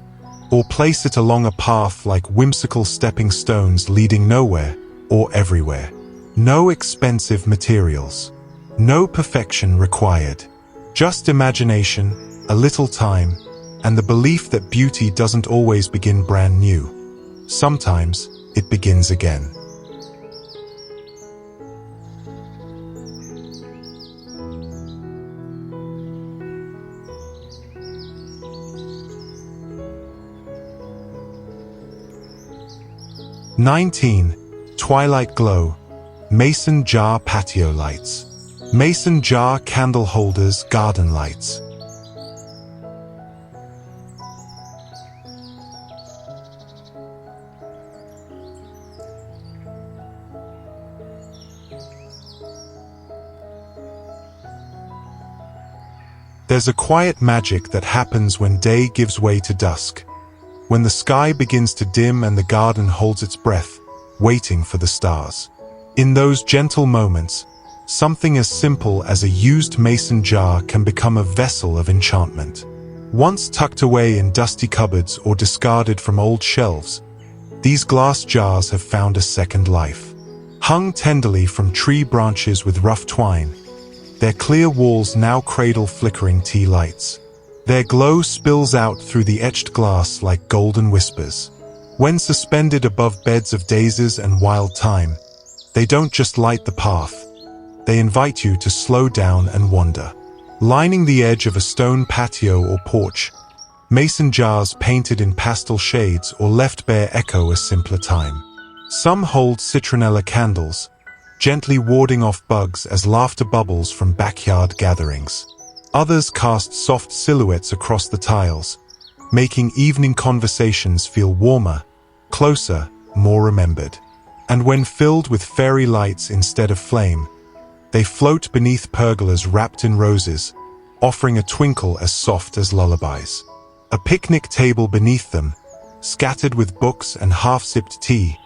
or place it along a path like whimsical stepping stones leading nowhere or everywhere. No expensive materials. No perfection required. Just imagination, a little time, and the belief that beauty doesn't always begin brand new. Sometimes it begins again. Twilight glow, mason jar patio lights, mason jar candle holders garden lights. There's a quiet magic that happens when day gives way to dusk, when the sky begins to dim and the garden holds its breath, waiting for the stars. In those gentle moments, something as simple as a used mason jar can become a vessel of enchantment. Once tucked away in dusty cupboards or discarded from old shelves, these glass jars have found a second life. Hung tenderly from tree branches with rough twine, their clear walls now cradle flickering tea lights. Their glow spills out through the etched glass like golden whispers. When suspended above beds of daisies and wild thyme, they don't just light the path, they invite you to slow down and wander. Lining the edge of a stone patio or porch, mason jars painted in pastel shades or left bare echo a simpler time. Some hold citronella candles, gently warding off bugs as laughter bubbles from backyard gatherings. Others cast soft silhouettes across the tiles, making evening conversations feel warmer, closer, more remembered. And when filled with fairy lights instead of flame, they float beneath pergolas wrapped in roses, offering a twinkle as soft as lullabies. A picnic table beneath them, scattered with books and half-sipped tea,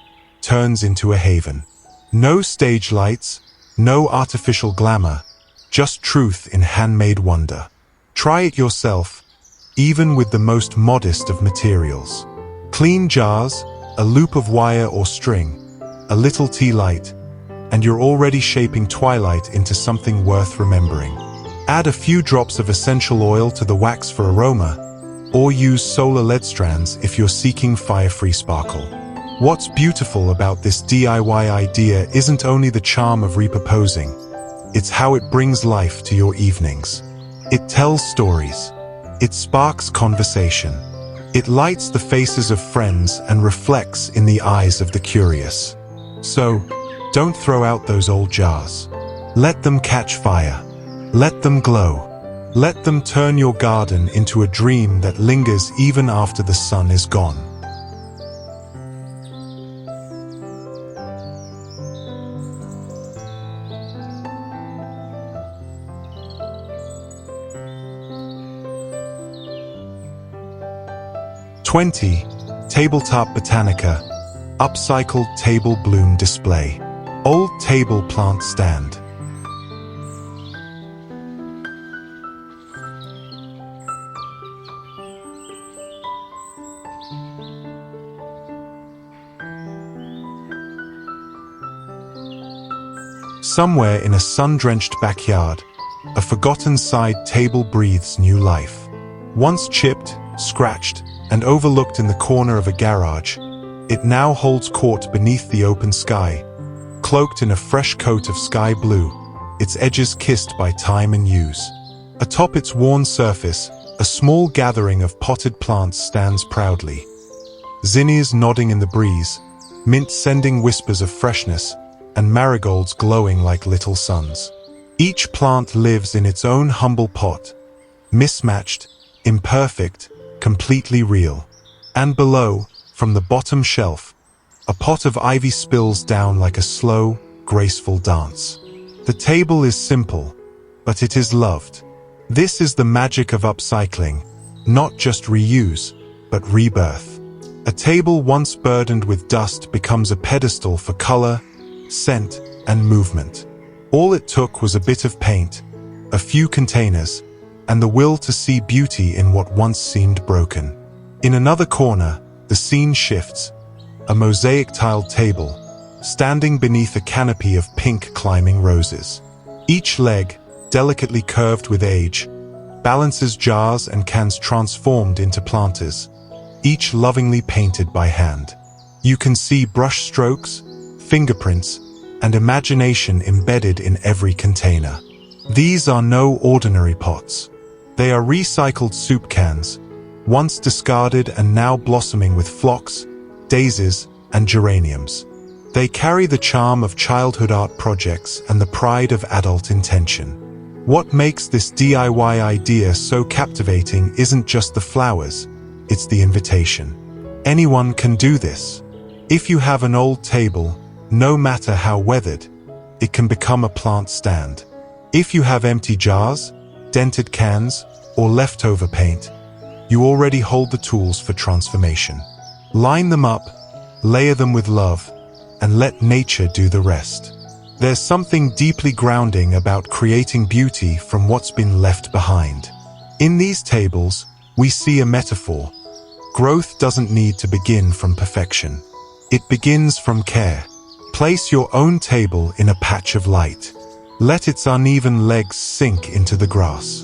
turns into a haven. No stage lights, no artificial glamour, just truth in handmade wonder. Try it yourself, even with the most modest of materials. Clean jars, a loop of wire or string, a little tea light, and you're already shaping twilight into something worth remembering. Add a few drops of essential oil to the wax for aroma, or use solar LED strands if you're seeking fire-free sparkle. What's beautiful about this DIY idea isn't only the charm of repurposing, it's how it brings life to your evenings. It tells stories. It sparks conversation. It lights the faces of friends and reflects in the eyes of the curious. So, don't throw out those old jars. Let them catch fire. Let them glow. Let them turn your garden into a dream that lingers even after the sun is gone. Tabletop Botanica, upcycled table bloom display. Old table plant stand. Somewhere in a sun-drenched backyard, a forgotten side table breathes new life. Once chipped, scratched, and overlooked in the corner of a garage, it now holds court beneath the open sky, cloaked in a fresh coat of sky blue, its edges kissed by time and use. Atop its worn surface, a small gathering of potted plants stands proudly. Zinnias nodding in the breeze, mint sending whispers of freshness, and marigolds glowing like little suns. Each plant lives in its own humble pot, mismatched, imperfect, completely real. And below, from the bottom shelf, a pot of ivy spills down like a slow, graceful dance. The table is simple, but it is loved. This is the magic of upcycling, not just reuse, but rebirth. A table once burdened with dust becomes a pedestal for color, scent, and movement. All it took was a bit of paint, a few containers, and the will to see beauty in what once seemed broken. In another corner, the scene shifts. A mosaic tiled table, standing beneath a canopy of pink climbing roses. Each leg, delicately curved with age, balances jars and cans transformed into planters, each lovingly painted by hand. You can see brush strokes, fingerprints, and imagination embedded in every container. These are no ordinary pots. They are recycled soup cans, once discarded and now blossoming with phlox, daisies, and geraniums. They carry the charm of childhood art projects and the pride of adult intention. What makes this DIY idea so captivating isn't just the flowers, it's the invitation. Anyone can do this. If you have an old table, no matter how weathered, it can become a plant stand. If you have empty jars, dented cans, or leftover paint, you already hold the tools for transformation. Line them up, layer them with love, and let nature do the rest. There's something deeply grounding about creating beauty from what's been left behind. In these tables, we see a metaphor. Growth doesn't need to begin from perfection. It begins from care. Place your own table in a patch of light. Let its uneven legs sink into the grass.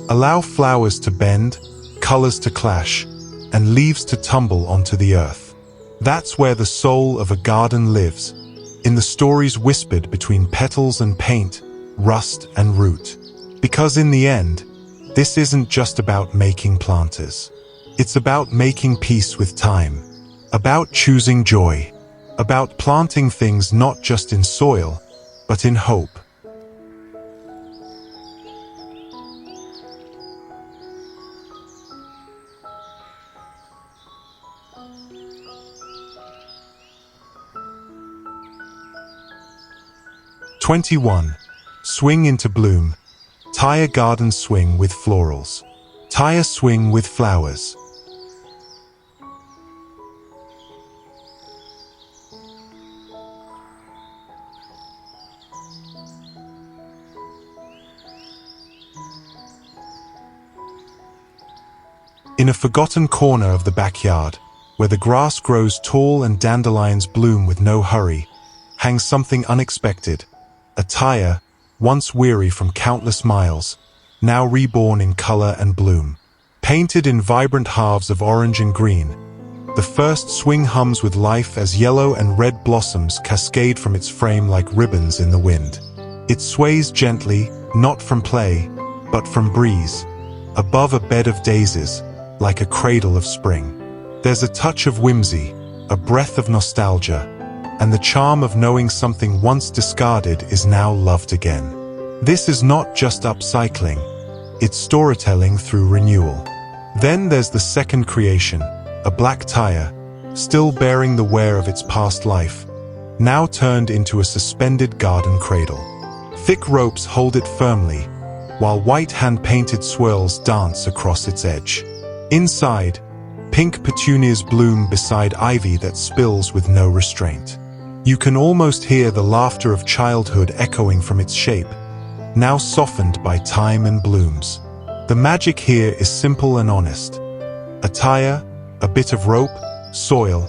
Allow flowers to bend, colors to clash, and leaves to tumble onto the earth. That's where the soul of a garden lives, in the stories whispered between petals and paint, rust and root. Because in the end, this isn't just about making planters. It's about making peace with time, about choosing joy, about planting things not just in soil, but in hope. "21. Swing into bloom. Tie a garden swing with florals. Tie a swing with flowers." In a forgotten corner of the backyard, where the grass grows tall and dandelions bloom with no hurry, hangs something unexpected. A tire, once weary from countless miles, now reborn in color and bloom. Painted in vibrant halves of orange and green, the first swing hums with life as yellow and red blossoms cascade from its frame like ribbons in the wind. It sways gently, not from play, but from breeze, above a bed of daisies, like a cradle of spring. There's a touch of whimsy, a breath of nostalgia, and the charm of knowing something once discarded is now loved again. This is not just upcycling, it's storytelling through renewal. Then there's the second creation, a black tire, still bearing the wear of its past life, now turned into a suspended garden cradle. Thick ropes hold it firmly, while white hand-painted swirls dance across its edge. Inside, pink petunias bloom beside ivy that spills with no restraint. You can almost hear the laughter of childhood echoing from its shape, now softened by time and blooms. The magic here is simple and honest. A tire, a bit of rope, soil,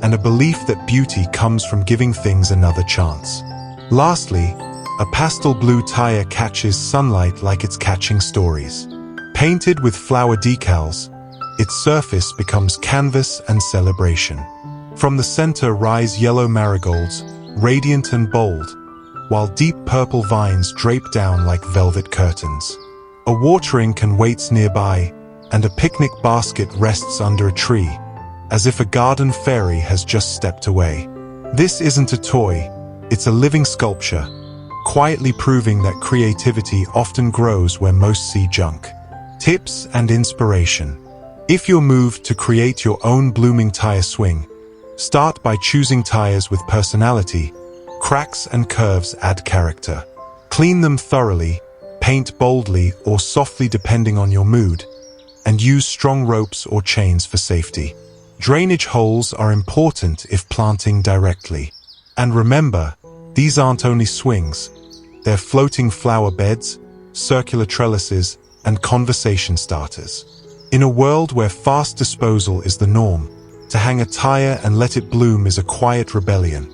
and a belief that beauty comes from giving things another chance. Lastly, a pastel blue tire catches sunlight like it's catching stories. Painted with flower decals, its surface becomes canvas and celebration. From the center rise yellow marigolds, radiant and bold, while deep purple vines drape down like velvet curtains. A watering can waits nearby, and a picnic basket rests under a tree, as if a garden fairy has just stepped away. This isn't a toy, it's a living sculpture, quietly proving that creativity often grows where most see junk. Tips and inspiration. If you're moved to create your own blooming tire swing, start by choosing tires with personality. Cracks and curves add character. Clean them thoroughly, paint boldly or softly depending on your mood, and use strong ropes or chains for safety. Drainage holes are important if planting directly. And remember, these aren't only swings. They're floating flower beds, circular trellises, and conversation starters. In a world where fast disposal is the norm, to hang a tire and let it bloom is a quiet rebellion.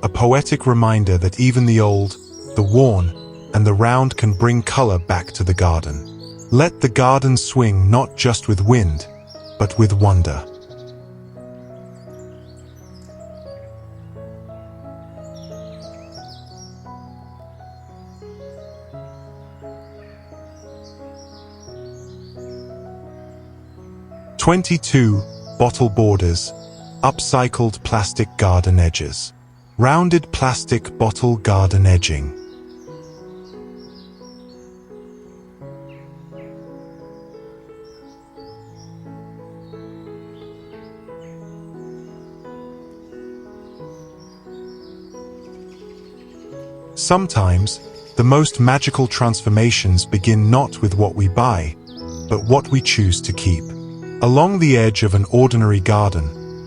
A poetic reminder that even the old, the worn, and the round can bring color back to the garden. Let the garden swing not just with wind, but with wonder. "22 bottle borders, upcycled plastic garden edges." Rounded plastic bottle garden edging. Sometimes, the most magical transformations begin not with what we buy, but what we choose to keep. Along the edge of an ordinary garden,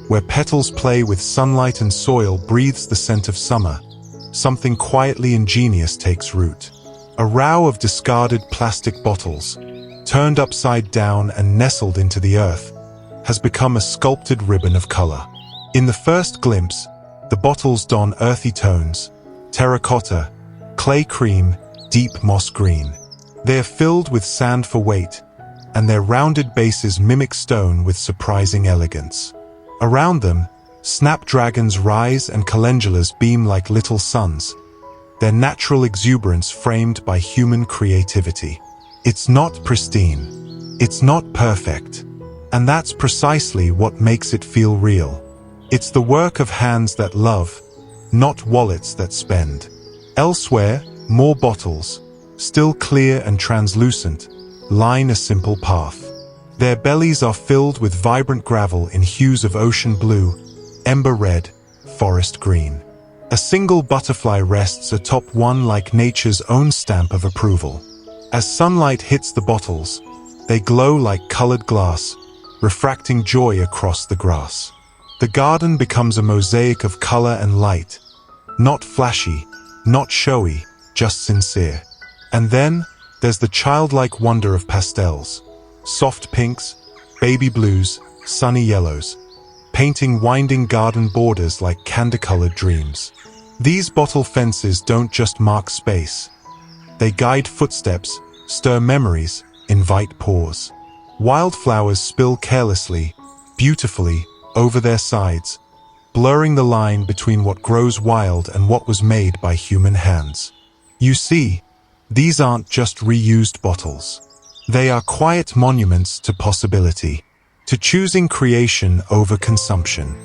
where petals play with sunlight and soil breathes the scent of summer, something quietly ingenious takes root. A row of discarded plastic bottles, turned upside down and nestled into the earth, has become a sculpted ribbon of color. In the first glimpse, the bottles don earthy tones, terracotta, clay cream, deep moss green. They are filled with sand for weight, and their rounded bases mimic stone with surprising elegance. Around them, snapdragons rise and calendulas beam like little suns, their natural exuberance framed by human creativity. It's not pristine. It's not perfect. And that's precisely what makes it feel real. It's the work of hands that love, not wallets that spend. Elsewhere, more bottles, still clear and translucent, line a simple path. Their bellies are filled with vibrant gravel in hues of ocean blue, ember red, forest green. A single butterfly rests atop one like nature's own stamp of approval. As sunlight hits the bottles, they glow like colored glass, refracting joy across the grass. The garden becomes a mosaic of color and light, not flashy, not showy, just sincere. And then, there's the childlike wonder of pastels. Soft pinks, baby blues, sunny yellows, painting winding garden borders like candy-colored dreams. These bottle fences don't just mark space. They guide footsteps, stir memories, invite pause. Wildflowers spill carelessly, beautifully, over their sides, blurring the line between what grows wild and what was made by human hands. You see, these aren't just reused bottles. They are quiet monuments to possibility, to choosing creation over consumption,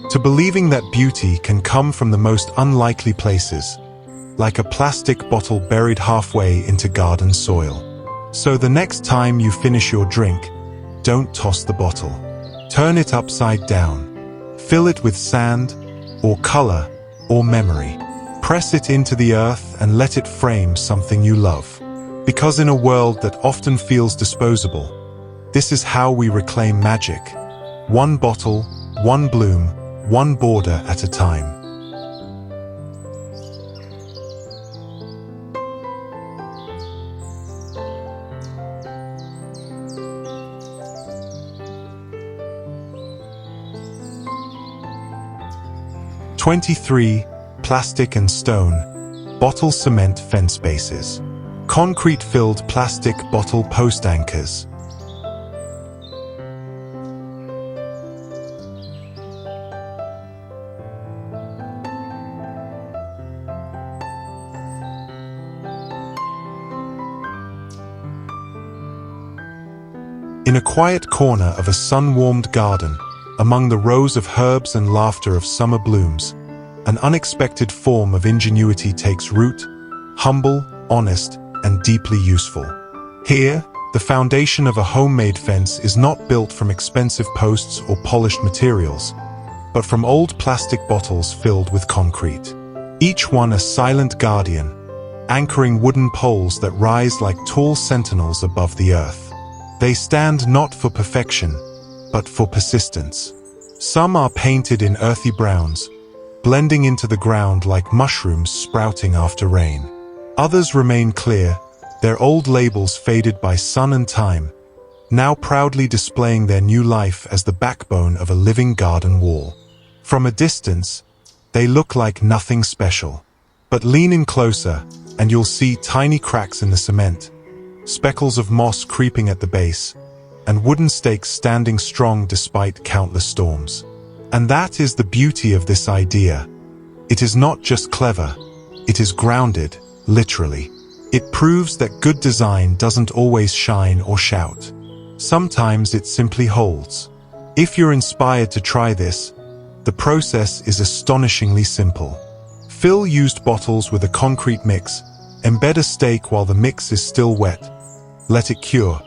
to believing that beauty can come from the most unlikely places, like a plastic bottle buried halfway into garden soil. So the next time you finish your drink, don't toss the bottle. Turn it upside down. Fill it with sand, or color, or memory. Press it into the earth and let it frame something you love. Because in a world that often feels disposable, this is how we reclaim magic. One bottle, one bloom, one border at a time. 23. Plastic and stone, bottle cement fence bases. Concrete-filled plastic bottle post anchors. In a quiet corner of a sun-warmed garden, among the rows of herbs and laughter of summer blooms, an unexpected form of ingenuity takes root, humble, honest, and deeply useful. Here, the foundation of a homemade fence is not built from expensive posts or polished materials, but from old plastic bottles filled with concrete. Each one a silent guardian, anchoring wooden poles that rise like tall sentinels above the earth. They stand not for perfection, but for persistence. Some are painted in earthy browns, blending into the ground like mushrooms sprouting after rain. Others remain clear, their old labels faded by sun and time, now proudly displaying their new life as the backbone of a living garden wall. From a distance, they look like nothing special. But lean in closer, and you'll see tiny cracks in the cement, speckles of moss creeping at the base, and wooden stakes standing strong despite countless storms. And that is the beauty of this idea. It is not just clever, it is grounded, literally. It proves that good design doesn't always shine or shout. Sometimes it simply holds. If you're inspired to try this, the process is astonishingly simple. Fill used bottles with a concrete mix, embed a stake while the mix is still wet, let it cure,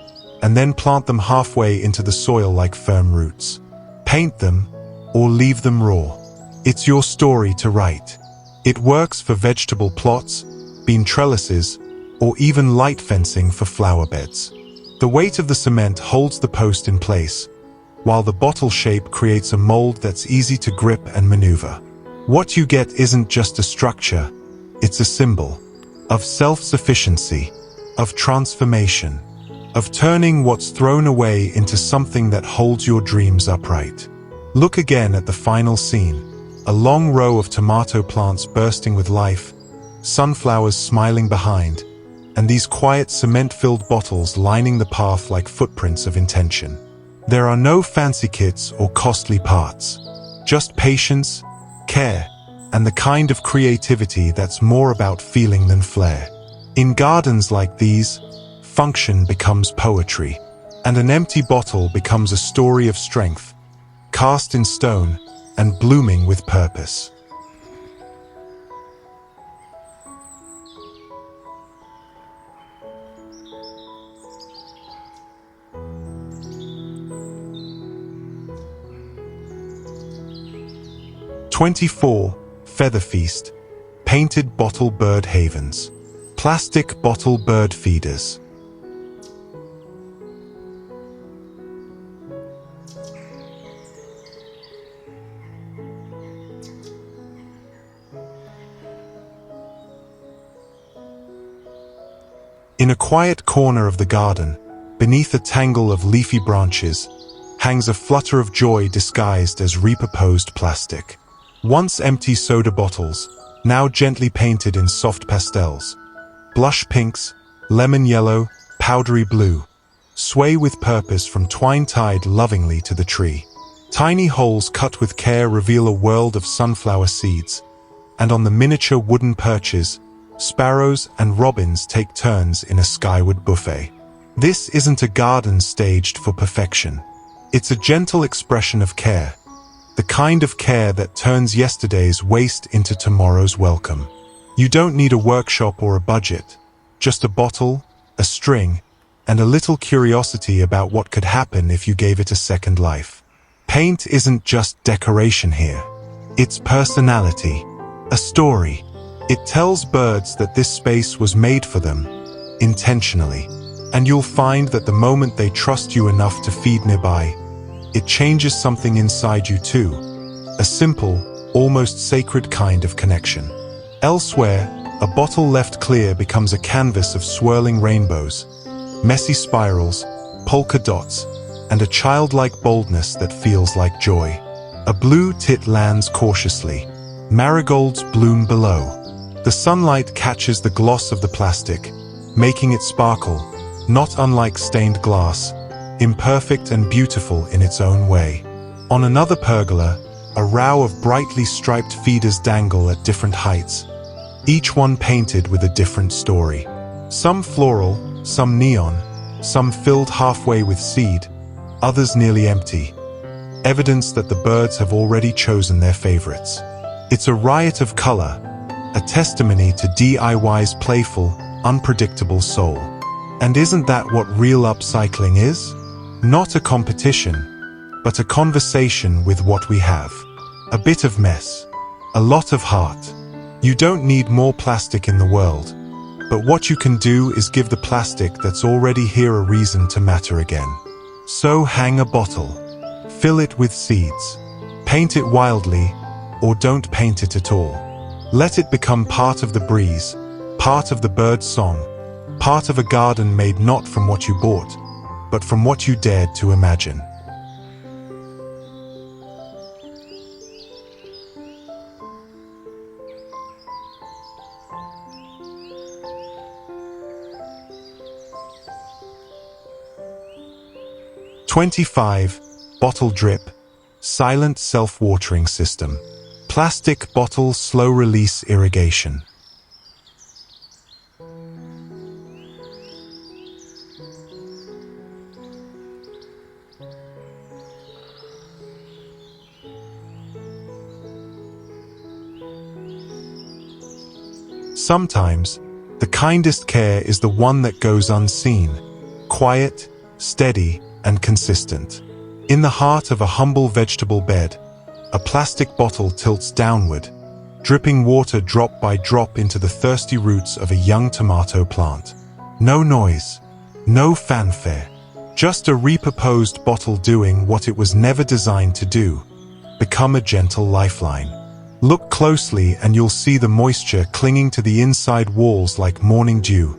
and then plant them halfway into the soil like firm roots. Paint them, or leave them raw. It's your story to write. It works for vegetable plots, bean trellises, or even light fencing for flower beds. The weight of the cement holds the post in place, while the bottle shape creates a mold that's easy to grip and maneuver. What you get isn't just a structure, it's a symbol of self-sufficiency, of transformation, of turning what's thrown away into something that holds your dreams upright. Look again at the final scene, a long row of tomato plants bursting with life, sunflowers smiling behind, and these quiet cement-filled bottles lining the path like footprints of intention. There are no fancy kits or costly parts, just patience, care, and the kind of creativity that's more about feeling than flair. In gardens like these, function becomes poetry, and an empty bottle becomes a story of strength, cast in stone and blooming with purpose. "24. Feather Feast, painted bottle bird havens. Plastic bottle bird feeders." In a quiet corner of the garden, beneath a tangle of leafy branches, hangs a flutter of joy disguised as reposed plastic. Once empty soda bottles, now gently painted in soft pastels. Blush pinks, lemon yellow, powdery blue, sway with purpose from twine tied lovingly to the tree. Tiny holes cut with care reveal a world of sunflower seeds, and on the miniature wooden perches, sparrows and robins take turns in a skyward buffet. This isn't a garden staged for perfection. It's a gentle expression of care, the kind of care that turns yesterday's waste into tomorrow's welcome. You don't need a workshop or a budget, just a bottle, a string, and a little curiosity about what could happen if you gave it a second life. Paint isn't just decoration here. It's personality, a story. It tells birds that this space was made for them, intentionally. And you'll find that the moment they trust you enough to feed nearby, it changes something inside you too. A simple, almost sacred kind of connection. Elsewhere, a bottle left clear becomes a canvas of swirling rainbows, messy spirals, polka dots, and a childlike boldness that feels like joy. A blue tit lands cautiously, Marigolds bloom below. The sunlight catches the gloss of the plastic, making it sparkle, not unlike stained glass, imperfect and beautiful in its own way. On another pergola, a row of brightly striped feeders dangle at different heights, each one painted with a different story. Some floral, some neon, some filled halfway with seed, others nearly empty. Evidence that the birds have already chosen their favorites. It's a riot of color, a testimony to DIY's playful, unpredictable soul. And isn't that what real upcycling is? Not a competition, but a conversation with what we have. A bit of mess, a lot of heart. You don't need more plastic in the world, but what you can do is give the plastic that's already here a reason to matter again. So hang a bottle, fill it with seeds, paint it wildly, or don't paint it at all. Let it become part of the breeze, part of the bird's song, part of a garden made not from what you bought, but from what you dared to imagine. "25. Bottle drip, silent self-watering system. Plastic bottle slow-release irrigation." Sometimes, the kindest care is the one that goes unseen, quiet, steady, and consistent. In the heart of a humble vegetable bed, a plastic bottle tilts downward, dripping water drop by drop into the thirsty roots of a young tomato plant. No noise, no fanfare, just a repurposed bottle doing what it was never designed to do, become a gentle lifeline. Look closely and you'll see the moisture clinging to the inside walls like morning dew,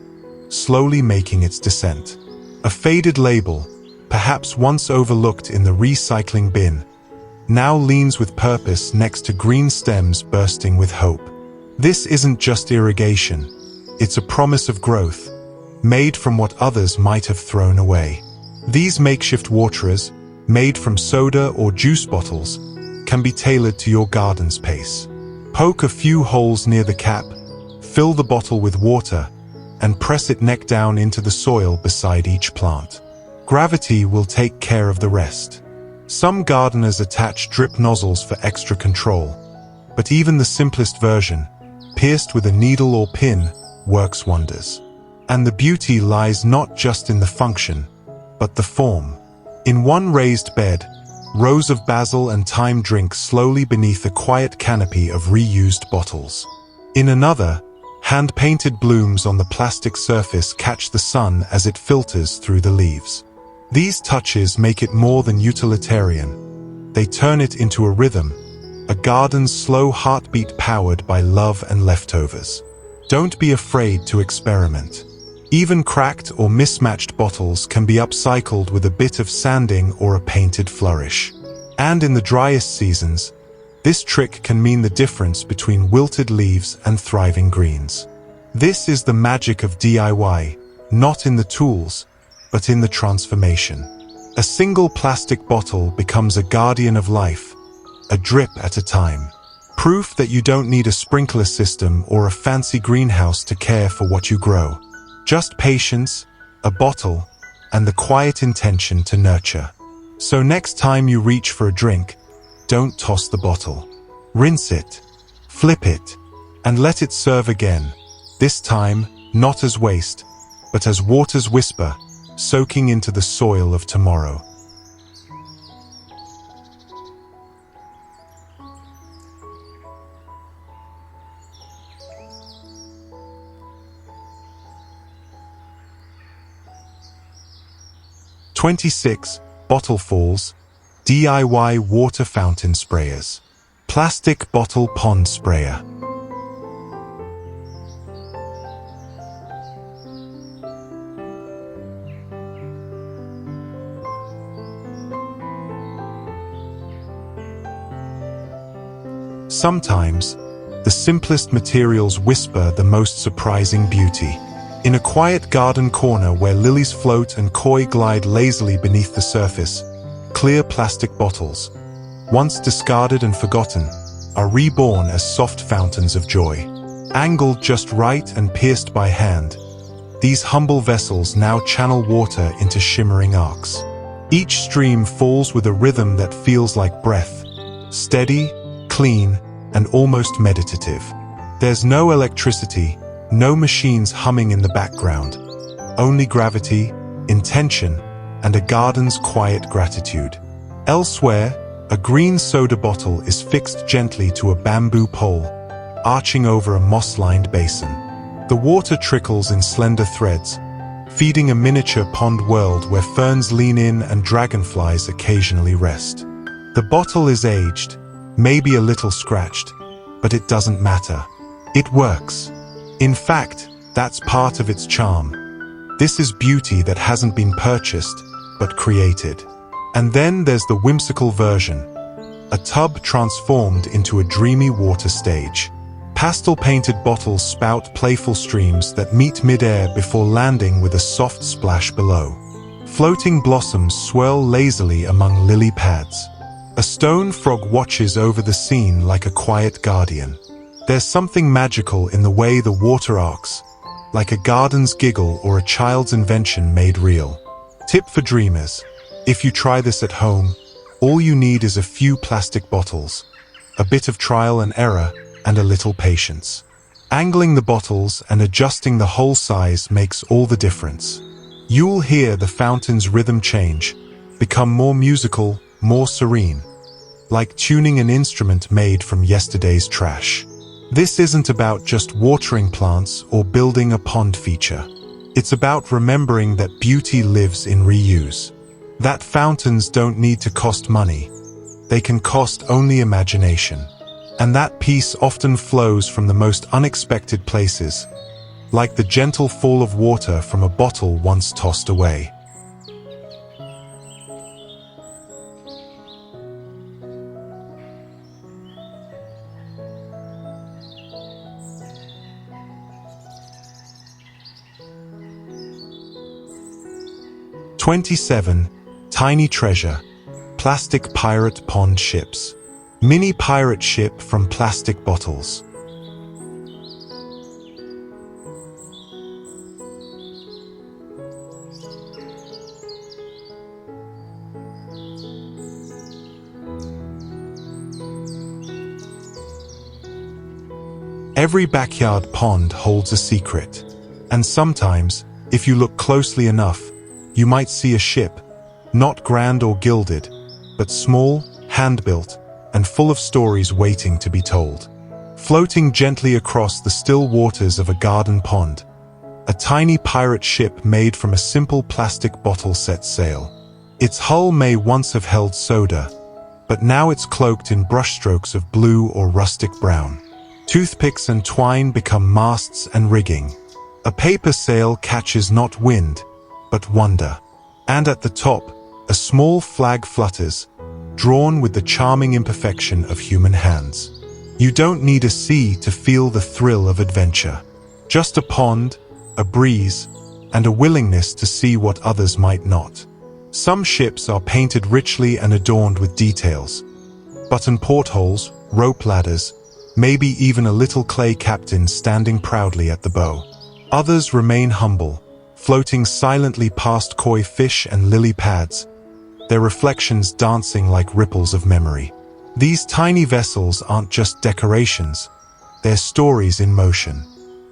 slowly making its descent. A faded label, perhaps once overlooked in the recycling bin, now leans with purpose next to green stems bursting with hope. This isn't just irrigation, it's a promise of growth, made from what others might have thrown away. These makeshift waterers, made from soda or juice bottles, can be tailored to your garden's pace. Poke a few holes near the cap, fill the bottle with water, and press it neck down into the soil beside each plant. Gravity will take care of the rest. Some gardeners attach drip nozzles for extra control, but even the simplest version, pierced with a needle or pin, works wonders. And the beauty lies not just in the function, but the form. In one raised bed, rows of basil and thyme drink slowly beneath a quiet canopy of reused bottles. In another, hand-painted blooms on the plastic surface catch the sun as it filters through the leaves. These touches make it more than utilitarian. They turn it into a rhythm, a garden's slow heartbeat powered by love and leftovers. Don't be afraid to experiment. Even cracked or mismatched bottles can be upcycled with a bit of sanding or a painted flourish. And in the driest seasons, this trick can mean the difference between wilted leaves and thriving greens. This is the magic of DIY, not in the tools, but in the transformation. A single plastic bottle becomes a guardian of life, a drip at a time. Proof that you don't need a sprinkler system or a fancy greenhouse to care for what you grow. Just patience, a bottle, and the quiet intention to nurture. So next time you reach for a drink, don't toss the bottle. Rinse it, flip it, and let it serve again. This time, not as waste, but as water's whisper, soaking into the soil of tomorrow. "26. Bottle falls, DIY water fountain sprayers. Plastic bottle pond sprayer." Sometimes, the simplest materials whisper the most surprising beauty. In a quiet garden corner where lilies float and koi glide lazily beneath the surface, clear plastic bottles, once discarded and forgotten, are reborn as soft fountains of joy. Angled just right and pierced by hand, these humble vessels now channel water into shimmering arcs. Each stream falls with a rhythm that feels like breath, steady, clean, and almost meditative. There's no electricity, no machines humming in the background, only gravity, intention, and a garden's quiet gratitude. Elsewhere, a green soda bottle is fixed gently to a bamboo pole, arching over a moss-lined basin. The water trickles in slender threads, feeding a miniature pond world where ferns lean in and dragonflies occasionally rest. The bottle is aged, maybe a little scratched, but it doesn't matter. It works. In fact, that's part of its charm. This is beauty that hasn't been purchased, but created. And then there's the whimsical version, a tub transformed into a dreamy water stage. Pastel-painted bottles spout playful streams that meet mid-air before landing with a soft splash below. Floating blossoms swirl lazily among lily pads. A stone frog watches over the scene like a quiet guardian. There's something magical in the way the water arcs, like a garden's giggle or a child's invention made real. Tip for dreamers: if you try this at home, all you need is a few plastic bottles, a bit of trial and error, and a little patience. Angling the bottles and adjusting the hole size makes all the difference. You'll hear the fountain's rhythm change, become more musical, more serene, like tuning an instrument made from yesterday's trash. This isn't about just watering plants or building a pond feature. It's about remembering that beauty lives in reuse. That fountains don't need to cost money. They can cost only imagination. And that peace often flows from the most unexpected places, like the gentle fall of water from a bottle once tossed away. "27. Tiny treasure. Plastic pirate pond ships." Mini pirate ship from plastic bottles. Every backyard pond holds a secret. And sometimes, if you look closely enough, you might see a ship, not grand or gilded, but small, hand-built, and full of stories waiting to be told. Floating gently across the still waters of a garden pond, a tiny pirate ship made from a simple plastic bottle sets sail. Its hull may once have held soda, but now it's cloaked in brushstrokes of blue or rustic brown. Toothpicks and twine become masts and rigging. A paper sail catches not wind, but wonder. And at the top, a small flag flutters, drawn with the charming imperfection of human hands. You don't need a sea to feel the thrill of adventure. Just a pond, a breeze, and a willingness to see what others might not. Some ships are painted richly and adorned with details. Button portholes, rope ladders, maybe even a little clay captain standing proudly at the bow. Others remain humble, floating silently past koi fish and lily pads, their reflections dancing like ripples of memory. These tiny vessels aren't just decorations, they're stories in motion.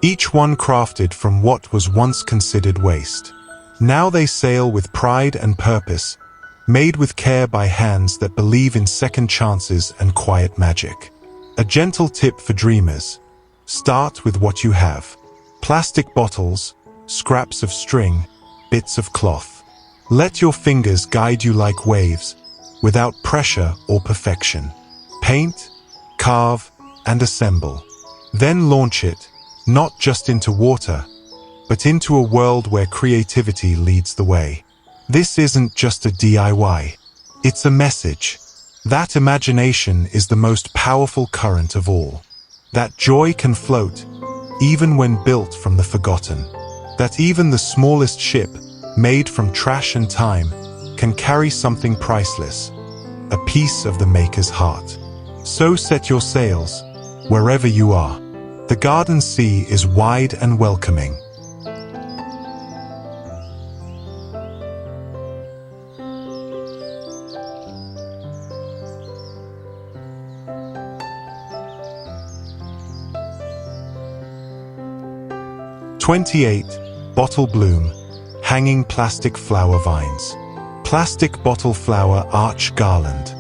Each one crafted from what was once considered waste. Now they sail with pride and purpose, made with care by hands that believe in second chances and quiet magic. A gentle tip for dreamers: start with what you have. Plastic bottles, scraps of string, bits of cloth. Let your fingers guide you like waves, without pressure or perfection. Paint, carve, and assemble. Then launch it, not just into water, but into a world where creativity leads the way. This isn't just a DIY. It's a message. That imagination is the most powerful current of all. That joy can float, even when built from the forgotten. That even the smallest ship, made from trash and time, can carry something priceless, a piece of the maker's heart. So set your sails, wherever you are. The garden sea is wide and welcoming. "28. Bottle bloom, hanging plastic flower vines. Plastic bottle flower arch garland."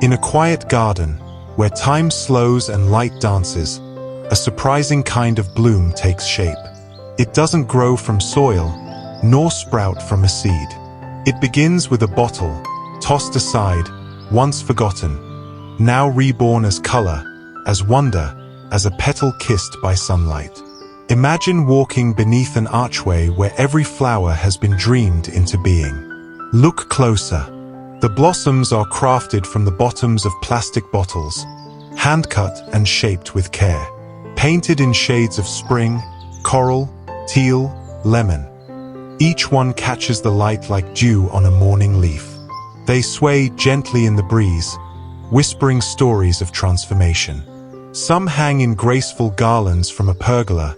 In a quiet garden, where time slows and light dances, a surprising kind of bloom takes shape. It doesn't grow from soil, nor sprout from a seed. It begins with a bottle, tossed aside, once forgotten, now reborn as color, as wonder, as a petal kissed by sunlight. Imagine walking beneath an archway where every flower has been dreamed into being. Look closer. The blossoms are crafted from the bottoms of plastic bottles, hand-cut and shaped with care, painted in shades of spring, coral, teal, lemon. Each one catches the light like dew on a morning leaf. They sway gently in the breeze, whispering stories of transformation. Some hang in graceful garlands from a pergola,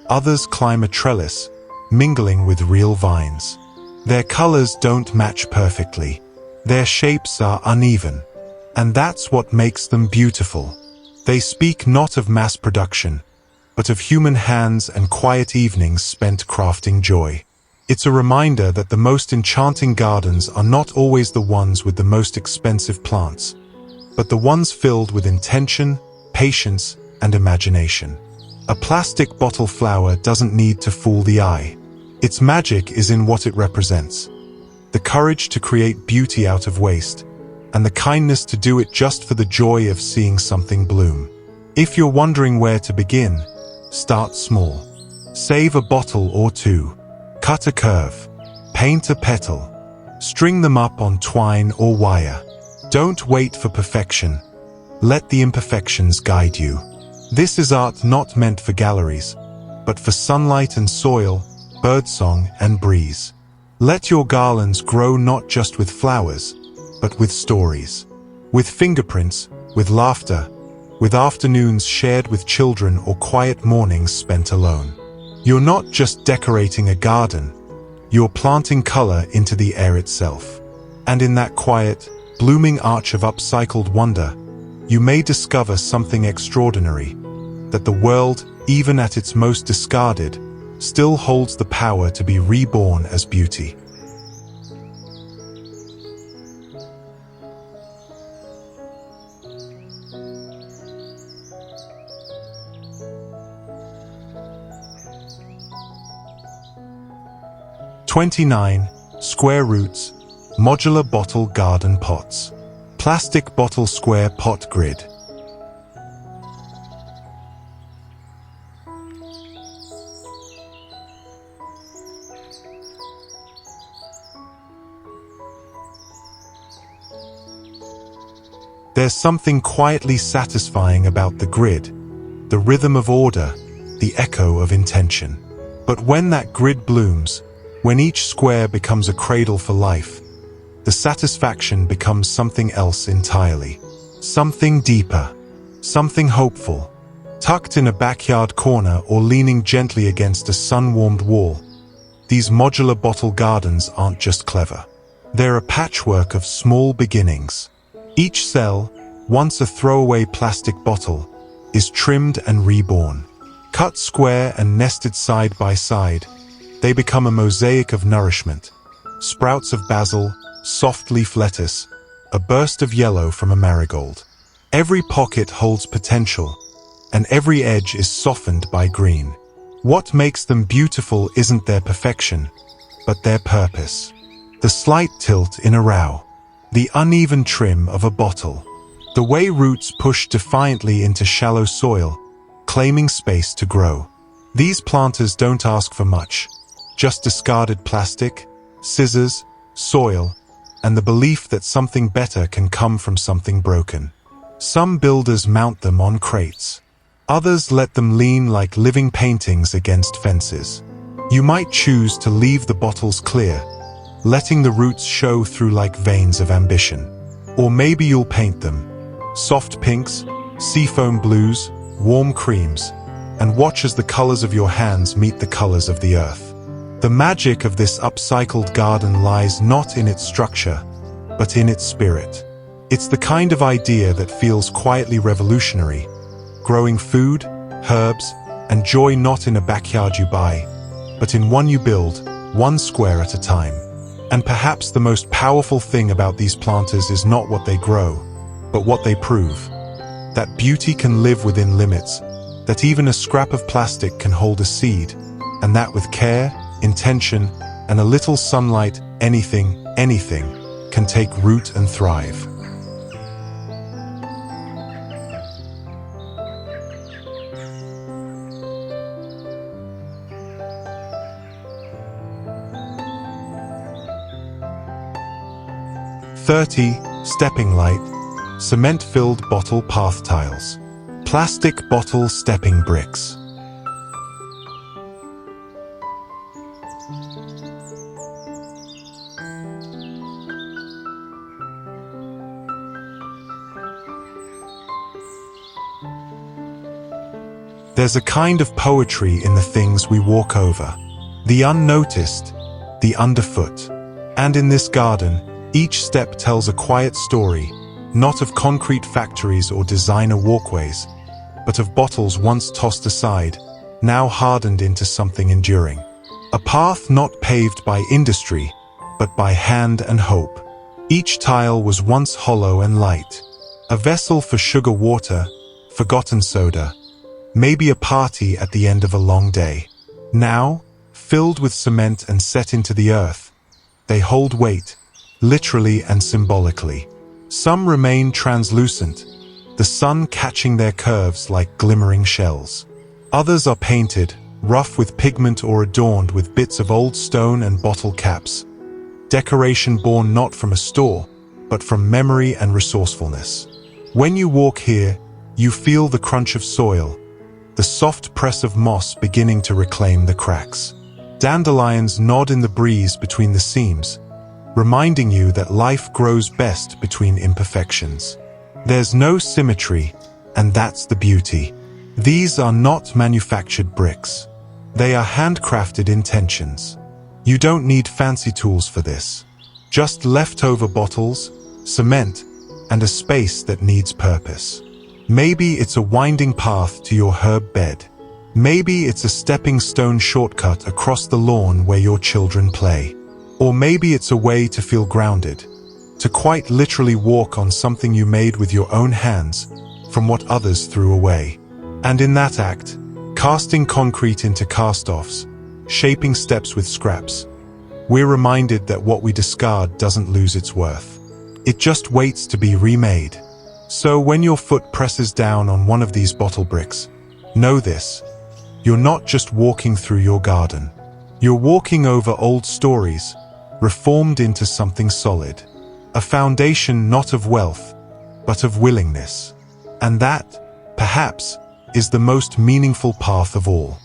others climb a trellis, mingling with real vines. Their colors don't match perfectly. Their shapes are uneven, and that's what makes them beautiful. They speak not of mass production, but of human hands and quiet evenings spent crafting joy. It's a reminder that the most enchanting gardens are not always the ones with the most expensive plants, but the ones filled with intention, patience, and imagination. A plastic bottle flower doesn't need to fool the eye. Its magic is in what it represents. The courage to create beauty out of waste, and the kindness to do it just for the joy of seeing something bloom. If you're wondering where to begin, start small. Save a bottle or two. Cut a curve. Paint a petal. String them up on twine or wire. Don't wait for perfection. Let the imperfections guide you. This is art not meant for galleries, but for sunlight and soil, birdsong and breeze. Let your garlands grow not just with flowers, but with stories. With fingerprints, with laughter, with afternoons shared with children or quiet mornings spent alone. You're not just decorating a garden, you're planting color into the air itself. And in that quiet, blooming arch of upcycled wonder, you may discover something extraordinary, that the world, even at its most discarded, still holds the power to be reborn as beauty. "29. Square roots, modular bottle garden pots. Plastic bottle square pot grid." There's something quietly satisfying about the grid, the rhythm of order, the echo of intention. But when that grid blooms, when each square becomes a cradle for life, the satisfaction becomes something else entirely. Something deeper, something hopeful. Tucked in a backyard corner or leaning gently against a sun-warmed wall, these modular bottle gardens aren't just clever. They're a patchwork of small beginnings. Each cell, once a throwaway plastic bottle, is trimmed and reborn. Cut square and nested side by side, they become a mosaic of nourishment. Sprouts of basil, soft leaf lettuce, a burst of yellow from a marigold. Every pocket holds potential, and every edge is softened by green. What makes them beautiful isn't their perfection, but their purpose. The slight tilt in a row, the uneven trim of a bottle, The way roots push defiantly into shallow soil, claiming space to grow. These planters don't ask for much, just discarded plastic, scissors, soil, and the belief that something better can come from something broken. Some builders mount them on crates. Others let them lean like living paintings against fences. You might choose to leave the bottles clear, letting the roots show through like veins of ambition. Or maybe you'll paint them. Soft pinks, seafoam blues, warm creams, and watch as the colors of your hands meet the colors of the earth. The magic of this upcycled garden lies not in its structure, but in its spirit. It's the kind of idea that feels quietly revolutionary, growing food, herbs, and joy not in a backyard you buy, but in one you build, one square at a time. And perhaps the most powerful thing about these planters is not what they grow, but what they prove. That beauty can live within limits, that even a scrap of plastic can hold a seed, and that with care, intention, and a little sunlight, anything can take root and thrive. Stepping light, cement-filled bottle path tiles. Plastic bottle stepping bricks. There's a kind of poetry in the things we walk over, the unnoticed, the underfoot. And in this garden, each step tells a quiet story, not of concrete factories or designer walkways, but of bottles once tossed aside, now hardened into something enduring. A path not paved by industry, but by hand and hope. Each tile was once hollow and light, a vessel for sugar water, forgotten soda, maybe a party at the end of a long day. Now, filled with cement and set into the earth, they hold weight, literally and symbolically. Some remain translucent, the sun catching their curves like glimmering shells. Others are painted, rough with pigment or adorned with bits of old stone and bottle caps. Decoration born not from a store, but from memory and resourcefulness. When you walk here, you feel the crunch of soil, the soft press of moss beginning to reclaim the cracks. Dandelions nod in the breeze between the seams, reminding you that life grows best between imperfections. There's no symmetry, and that's the beauty. These are not manufactured bricks. They are handcrafted intentions. You don't need fancy tools for this. Just leftover bottles, cement, and a space that needs purpose. Maybe it's a winding path to your herb bed. Maybe it's a stepping stone shortcut across the lawn where your children play. Or maybe it's a way to feel grounded, to quite literally walk on something you made with your own hands from what others threw away. And in that act, casting concrete into cast-offs, shaping steps with scraps, we're reminded that what we discard doesn't lose its worth. It just waits to be remade. So when your foot presses down on one of these bottle bricks, know this: you're not just walking through your garden. You're walking over old stories, reformed into something solid. A foundation not of wealth, but of willingness. And that, perhaps, is the most meaningful path of all.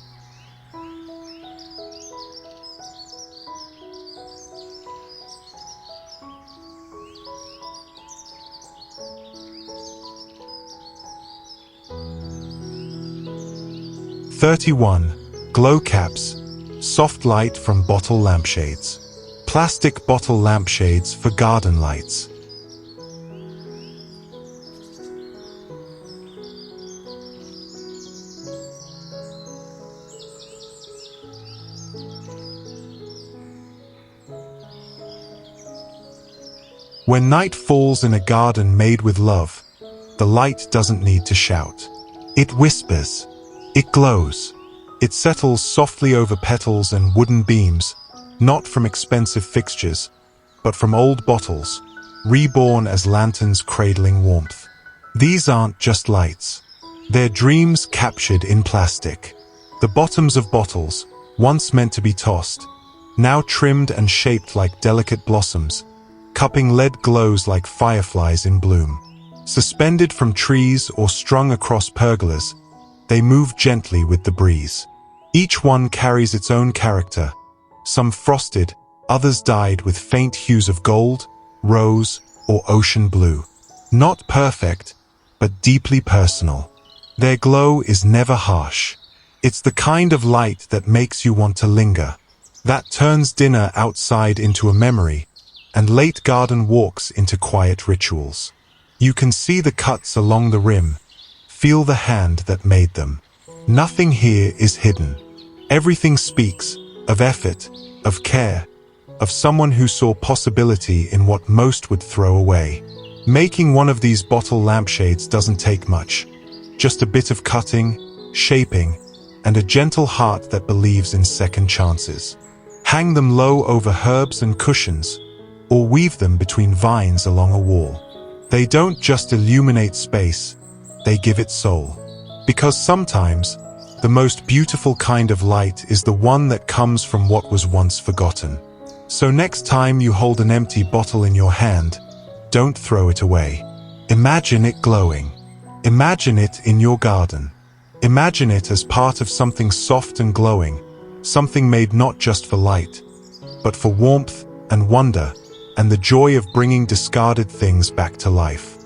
Glow caps, soft light from bottle lampshades. Plastic bottle lampshades for garden lights. When night falls in a garden made with love, the light doesn't need to shout. It whispers. It glows. It settles softly over petals and wooden beams, not from expensive fixtures, but from old bottles, reborn as lanterns cradling warmth. These aren't just lights. They're dreams captured in plastic. The bottoms of bottles, once meant to be tossed, now trimmed and shaped like delicate blossoms, cupping lead glows like fireflies in bloom. Suspended from trees or strung across pergolas, they move gently with the breeze. Each one carries its own character, some frosted, others dyed with faint hues of gold, rose, or ocean blue. Not perfect, but deeply personal. Their glow is never harsh. It's the kind of light that makes you want to linger, that turns dinner outside into a memory, and late garden walks into quiet rituals. You can see the cuts along the rim, feel the hand that made them. Nothing here is hidden. Everything speaks of effort, of care, of someone who saw possibility in what most would throw away. Making one of these bottle lampshades doesn't take much. Just a bit of cutting, shaping, and a gentle heart that believes in second chances. Hang them low over herbs and cushions, or weave them between vines along a wall. They don't just illuminate space, they give it soul. Because sometimes, the most beautiful kind of light is the one that comes from what was once forgotten. So next time you hold an empty bottle in your hand, don't throw it away. Imagine it glowing. Imagine it in your garden. Imagine it as part of something soft and glowing, something made not just for light, but for warmth and wonder and the joy of bringing discarded things back to life.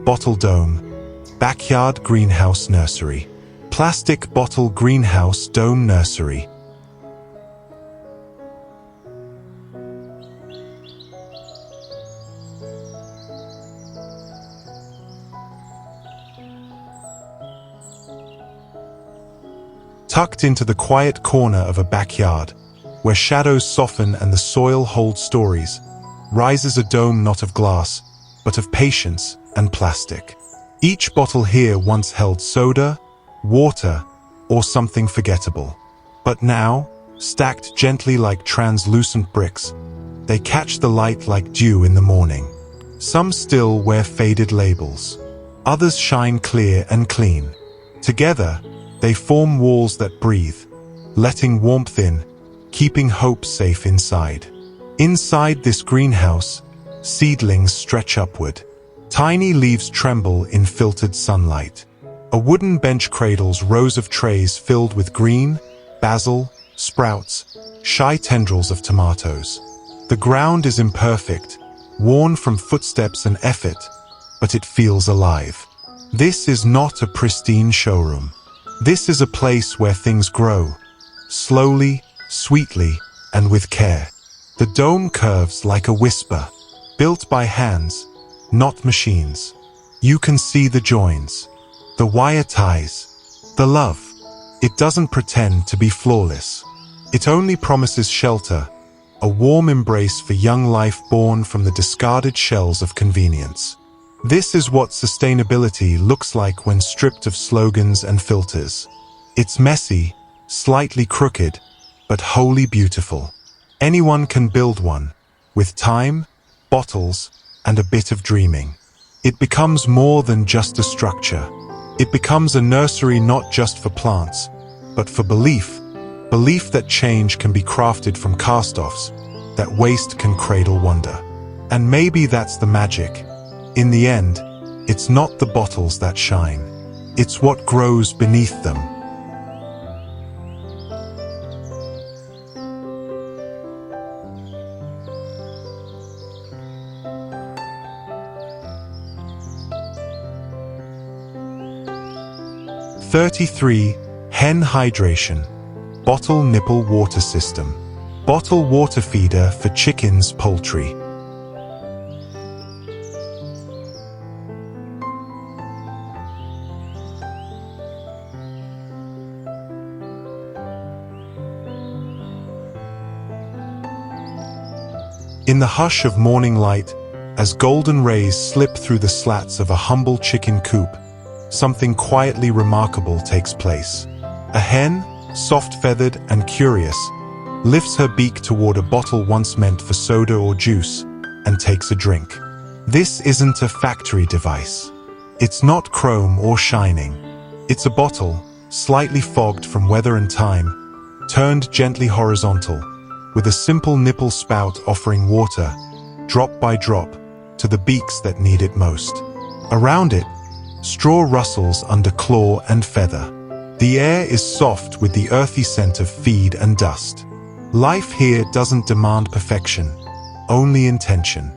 Bottle Dome, Backyard Greenhouse Nursery. Plastic Bottle Greenhouse Dome Nursery. Tucked into the quiet corner of a backyard, where shadows soften and the soil holds stories, rises a dome not of glass, but of patience and plastic. Each bottle here once held soda, water, or something forgettable. But now, stacked gently like translucent bricks, they catch the light like dew in the morning. Some still wear faded labels. Others shine clear and clean. Together, they form walls that breathe, letting warmth in, keeping hope safe inside. Inside this greenhouse, seedlings stretch upward. Tiny leaves tremble in filtered sunlight. A wooden bench cradles rows of trays filled with green, basil, sprouts, shy tendrils of tomatoes. The ground is imperfect, worn from footsteps and effort, but it feels alive. This is not a pristine showroom. This is a place where things grow, slowly, sweetly, and with care. The dome curves like a whisper, built by hands, not machines. You can see the joins, the wire ties, the love. It doesn't pretend to be flawless. It only promises shelter, a warm embrace for young life born from the discarded shells of convenience. This is what sustainability looks like when stripped of slogans and filters. It's messy, slightly crooked, but wholly beautiful. Anyone can build one, with time, bottles, and a bit of dreaming. It becomes more than just a structure. It becomes a nursery not just for plants, but for belief that change can be crafted from cast-offs, that waste can cradle wonder. And maybe that's the magic. In the end, it's not the bottles that shine. It's what grows beneath them. Hen Hydration, Bottle Nipple Water System. Bottle water feeder for chickens, poultry. In the hush of morning light, As golden rays slip through the slats of a humble chicken coop, something quietly remarkable takes place. A hen, soft-feathered and curious, lifts her beak toward a bottle once meant for soda or juice and takes a drink. This isn't a factory device. It's not chrome or shining. It's a bottle, slightly fogged from weather and time, turned gently horizontal, with a simple nipple spout offering water, drop by drop, to the beaks that need it most. Around it, straw rustles under claw and feather. The air is soft with the earthy scent of feed and dust. Life here doesn't demand perfection, only intention.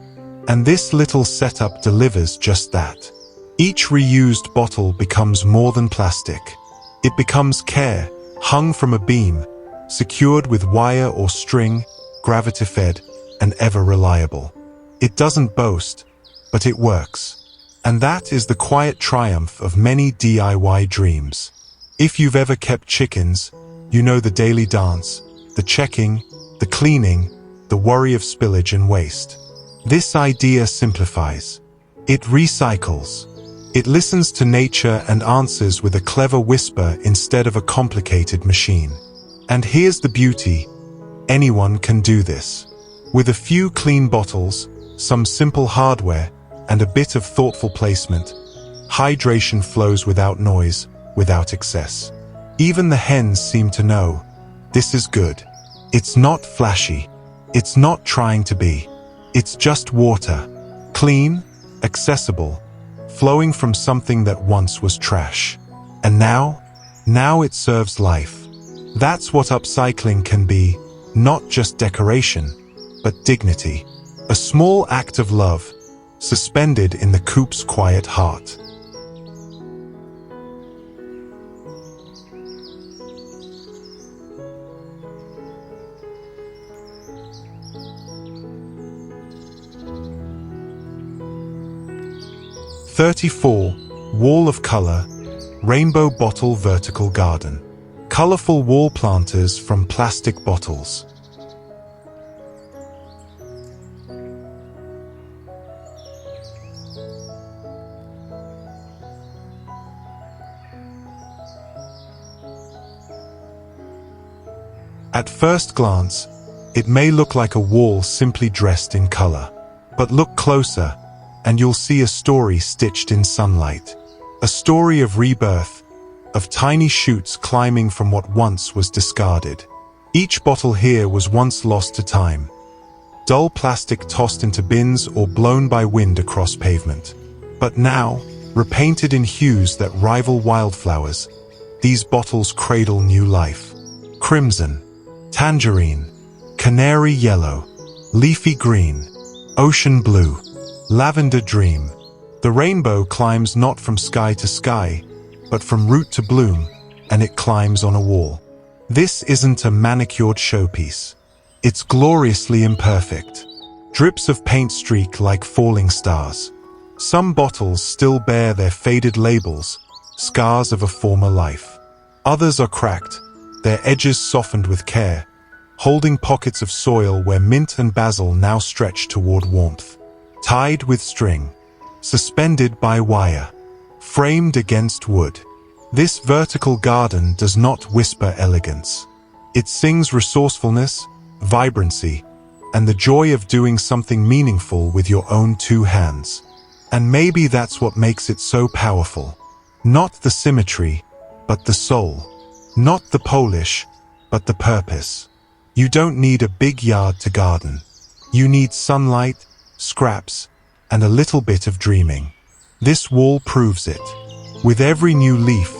And this little setup delivers just that. Each reused bottle becomes more than plastic. It becomes care, hung from a beam, secured with wire or string, gravity-fed, and ever reliable. It doesn't boast, but it works. And that is the quiet triumph of many DIY dreams. If you've ever kept chickens, you know the daily dance, the checking, the cleaning, the worry of spillage and waste. This idea simplifies. It recycles. It listens to nature and answers with a clever whisper instead of a complicated machine. And here's the beauty. Anyone can do this. With a few clean bottles, some simple hardware, and a bit of thoughtful placement, hydration flows without noise, without excess. Even the hens seem to know, this is good. It's not flashy. It's not trying to be. It's just water. Clean, accessible, flowing from something that once was trash. And now it serves life. That's what upcycling can be, not just decoration, but dignity. A small act of love, suspended in the coop's quiet heart. Wall of color, rainbow bottle vertical garden. Colorful wall planters from plastic bottles. At first glance, it may look like a wall simply dressed in color. But look closer, and you'll see a story stitched in sunlight. A story of rebirth, of tiny shoots climbing from what once was discarded. Each bottle here was once lost to time. Dull plastic tossed into bins or blown by wind across pavement. But now, repainted in hues that rival wildflowers, these bottles cradle new life. Crimson, tangerine, canary yellow, leafy green, ocean blue, lavender dream. The rainbow climbs not from sky to sky, but from root to bloom, and it climbs on a wall. This isn't a manicured showpiece. It's gloriously imperfect. Drips of paint streak like falling stars. Some bottles still bear their faded labels, scars of a former life. Others are cracked, their edges softened with care, holding pockets of soil where mint and basil now stretch toward warmth. Tied with string, suspended by wire, framed against wood. This vertical garden does not whisper elegance. It sings resourcefulness, vibrancy, and the joy of doing something meaningful with your own two hands. And maybe that's what makes it so powerful. Not the symmetry, but the soul. Not the polish, but the purpose. You don't need a big yard to garden. You need sunlight, scraps, and a little bit of dreaming. This wall proves it. With every new leaf,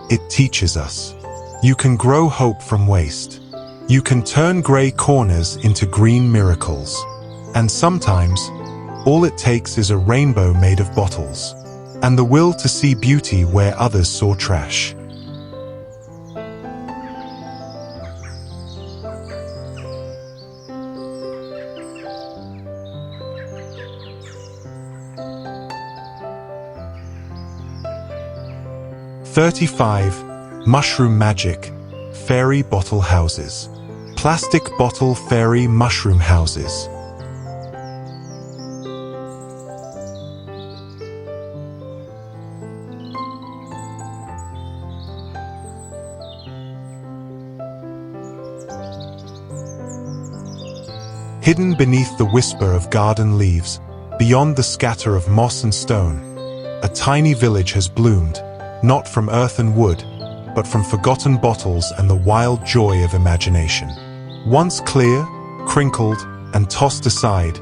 it teaches us. You can grow hope from waste. You can turn gray corners into green miracles. And sometimes, all it takes is a rainbow made of bottles, and the will to see beauty where others saw trash. Mushroom magic, fairy bottle houses. Plastic bottle fairy mushroom houses. Hidden beneath the whisper of garden leaves, beyond the scatter of moss and stone, a tiny village has bloomed, not from earth and wood, but from forgotten bottles and the wild joy of imagination. Once clear, crinkled, and tossed aside,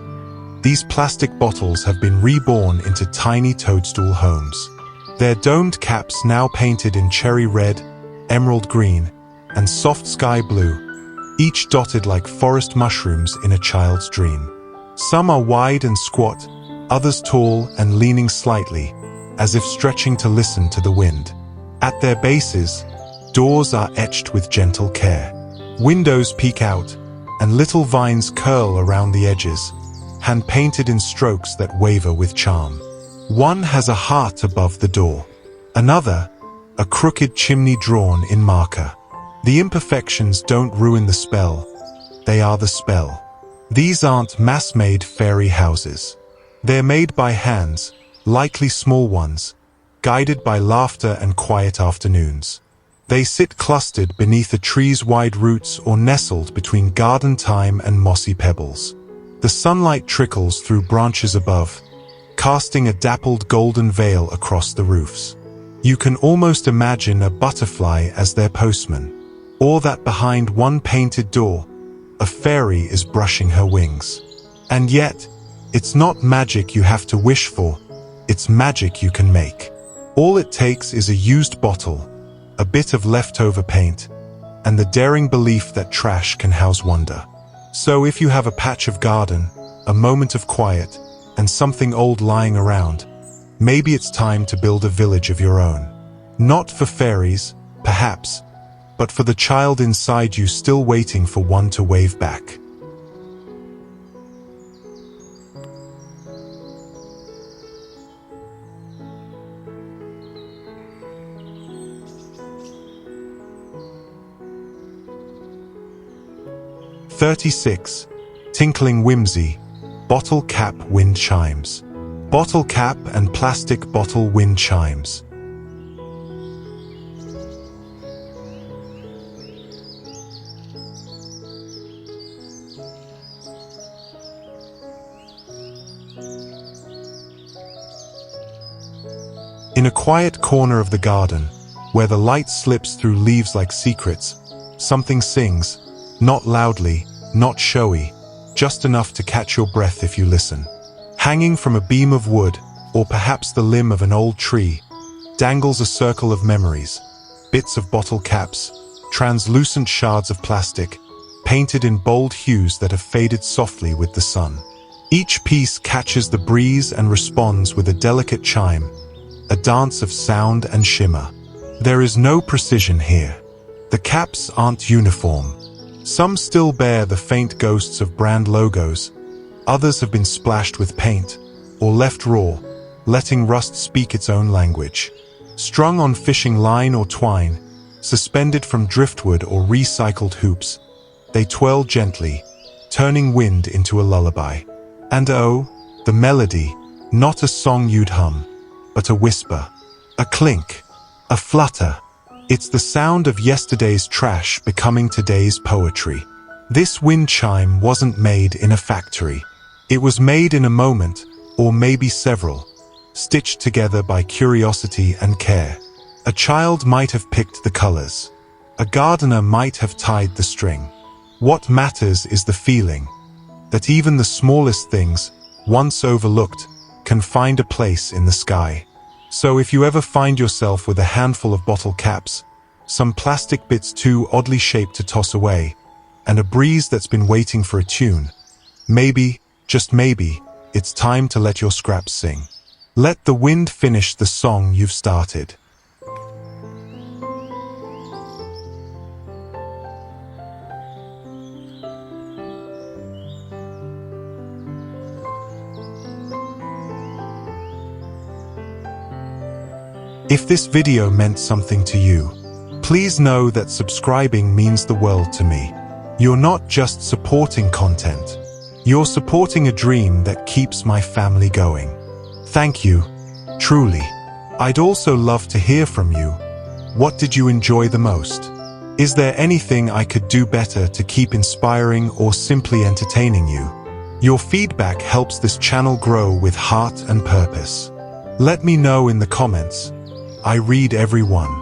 these plastic bottles have been reborn into tiny toadstool homes. Their domed caps now painted in cherry red, emerald green, and soft sky blue, each dotted like forest mushrooms in a child's dream. Some are wide and squat, others tall and leaning slightly, as if stretching to listen to the wind. At their bases, doors are etched with gentle care. Windows peek out, and little vines curl around the edges, hand-painted in strokes that waver with charm. One has a heart above the door. Another, a crooked chimney drawn in marker. The imperfections don't ruin the spell. They are the spell. These aren't mass-made fairy houses. They're made by hands, likely small ones, guided by laughter and quiet afternoons. They sit clustered beneath a tree's wide roots or nestled between garden thyme and mossy pebbles. The sunlight trickles through branches above, casting a dappled golden veil across the roofs. You can almost imagine a butterfly as their postman, or that behind one painted door, a fairy is brushing her wings. And yet, it's not magic you have to wish for, it's magic you can make. All it takes is a used bottle, a bit of leftover paint, and the daring belief that trash can house wonder. So if you have a patch of garden, a moment of quiet, and something old lying around, maybe it's time to build a village of your own. Not for fairies, perhaps, but for the child inside you still waiting for one to wave back. "36. Tinkling Whimsy, Bottle Cap Wind Chimes." Bottle cap and plastic bottle wind chimes. In a quiet corner of the garden, where the light slips through leaves like secrets, something sings, not loudly, not showy, just enough to catch your breath if you listen. Hanging from a beam of wood, or perhaps the limb of an old tree, dangles a circle of memories, bits of bottle caps, translucent shards of plastic, painted in bold hues that have faded softly with the sun. Each piece catches the breeze and responds with a delicate chime, a dance of sound and shimmer. There is no precision here. The caps aren't uniform. Some still bear the faint ghosts of brand logos. Others have been splashed with paint, or left raw, letting rust speak its own language. Strung on fishing line or twine, suspended from driftwood or recycled hoops, they twirl gently, turning wind into a lullaby. And oh, the melody, not a song you'd hum, but a whisper, a clink, a flutter. It's the sound of yesterday's trash becoming today's poetry. This wind chime wasn't made in a factory. It was made in a moment, or maybe several, stitched together by curiosity and care. A child might have picked the colors. A gardener might have tied the string. What matters is the feeling, that even the smallest things, once overlooked, can find a place in the sky. So if you ever find yourself with a handful of bottle caps, some plastic bits too oddly shaped to toss away, and a breeze that's been waiting for a tune, maybe, just maybe, it's time to let your scraps sing. Let the wind finish the song you've started. If this video meant something to you, please know that subscribing means the world to me. You're not just supporting content, you're supporting a dream that keeps my family going. Thank you, truly. I'd also love to hear from you. What did you enjoy the most? Is there anything I could do better to keep inspiring or simply entertaining you? Your feedback helps this channel grow with heart and purpose. Let me know in the comments. I read every one.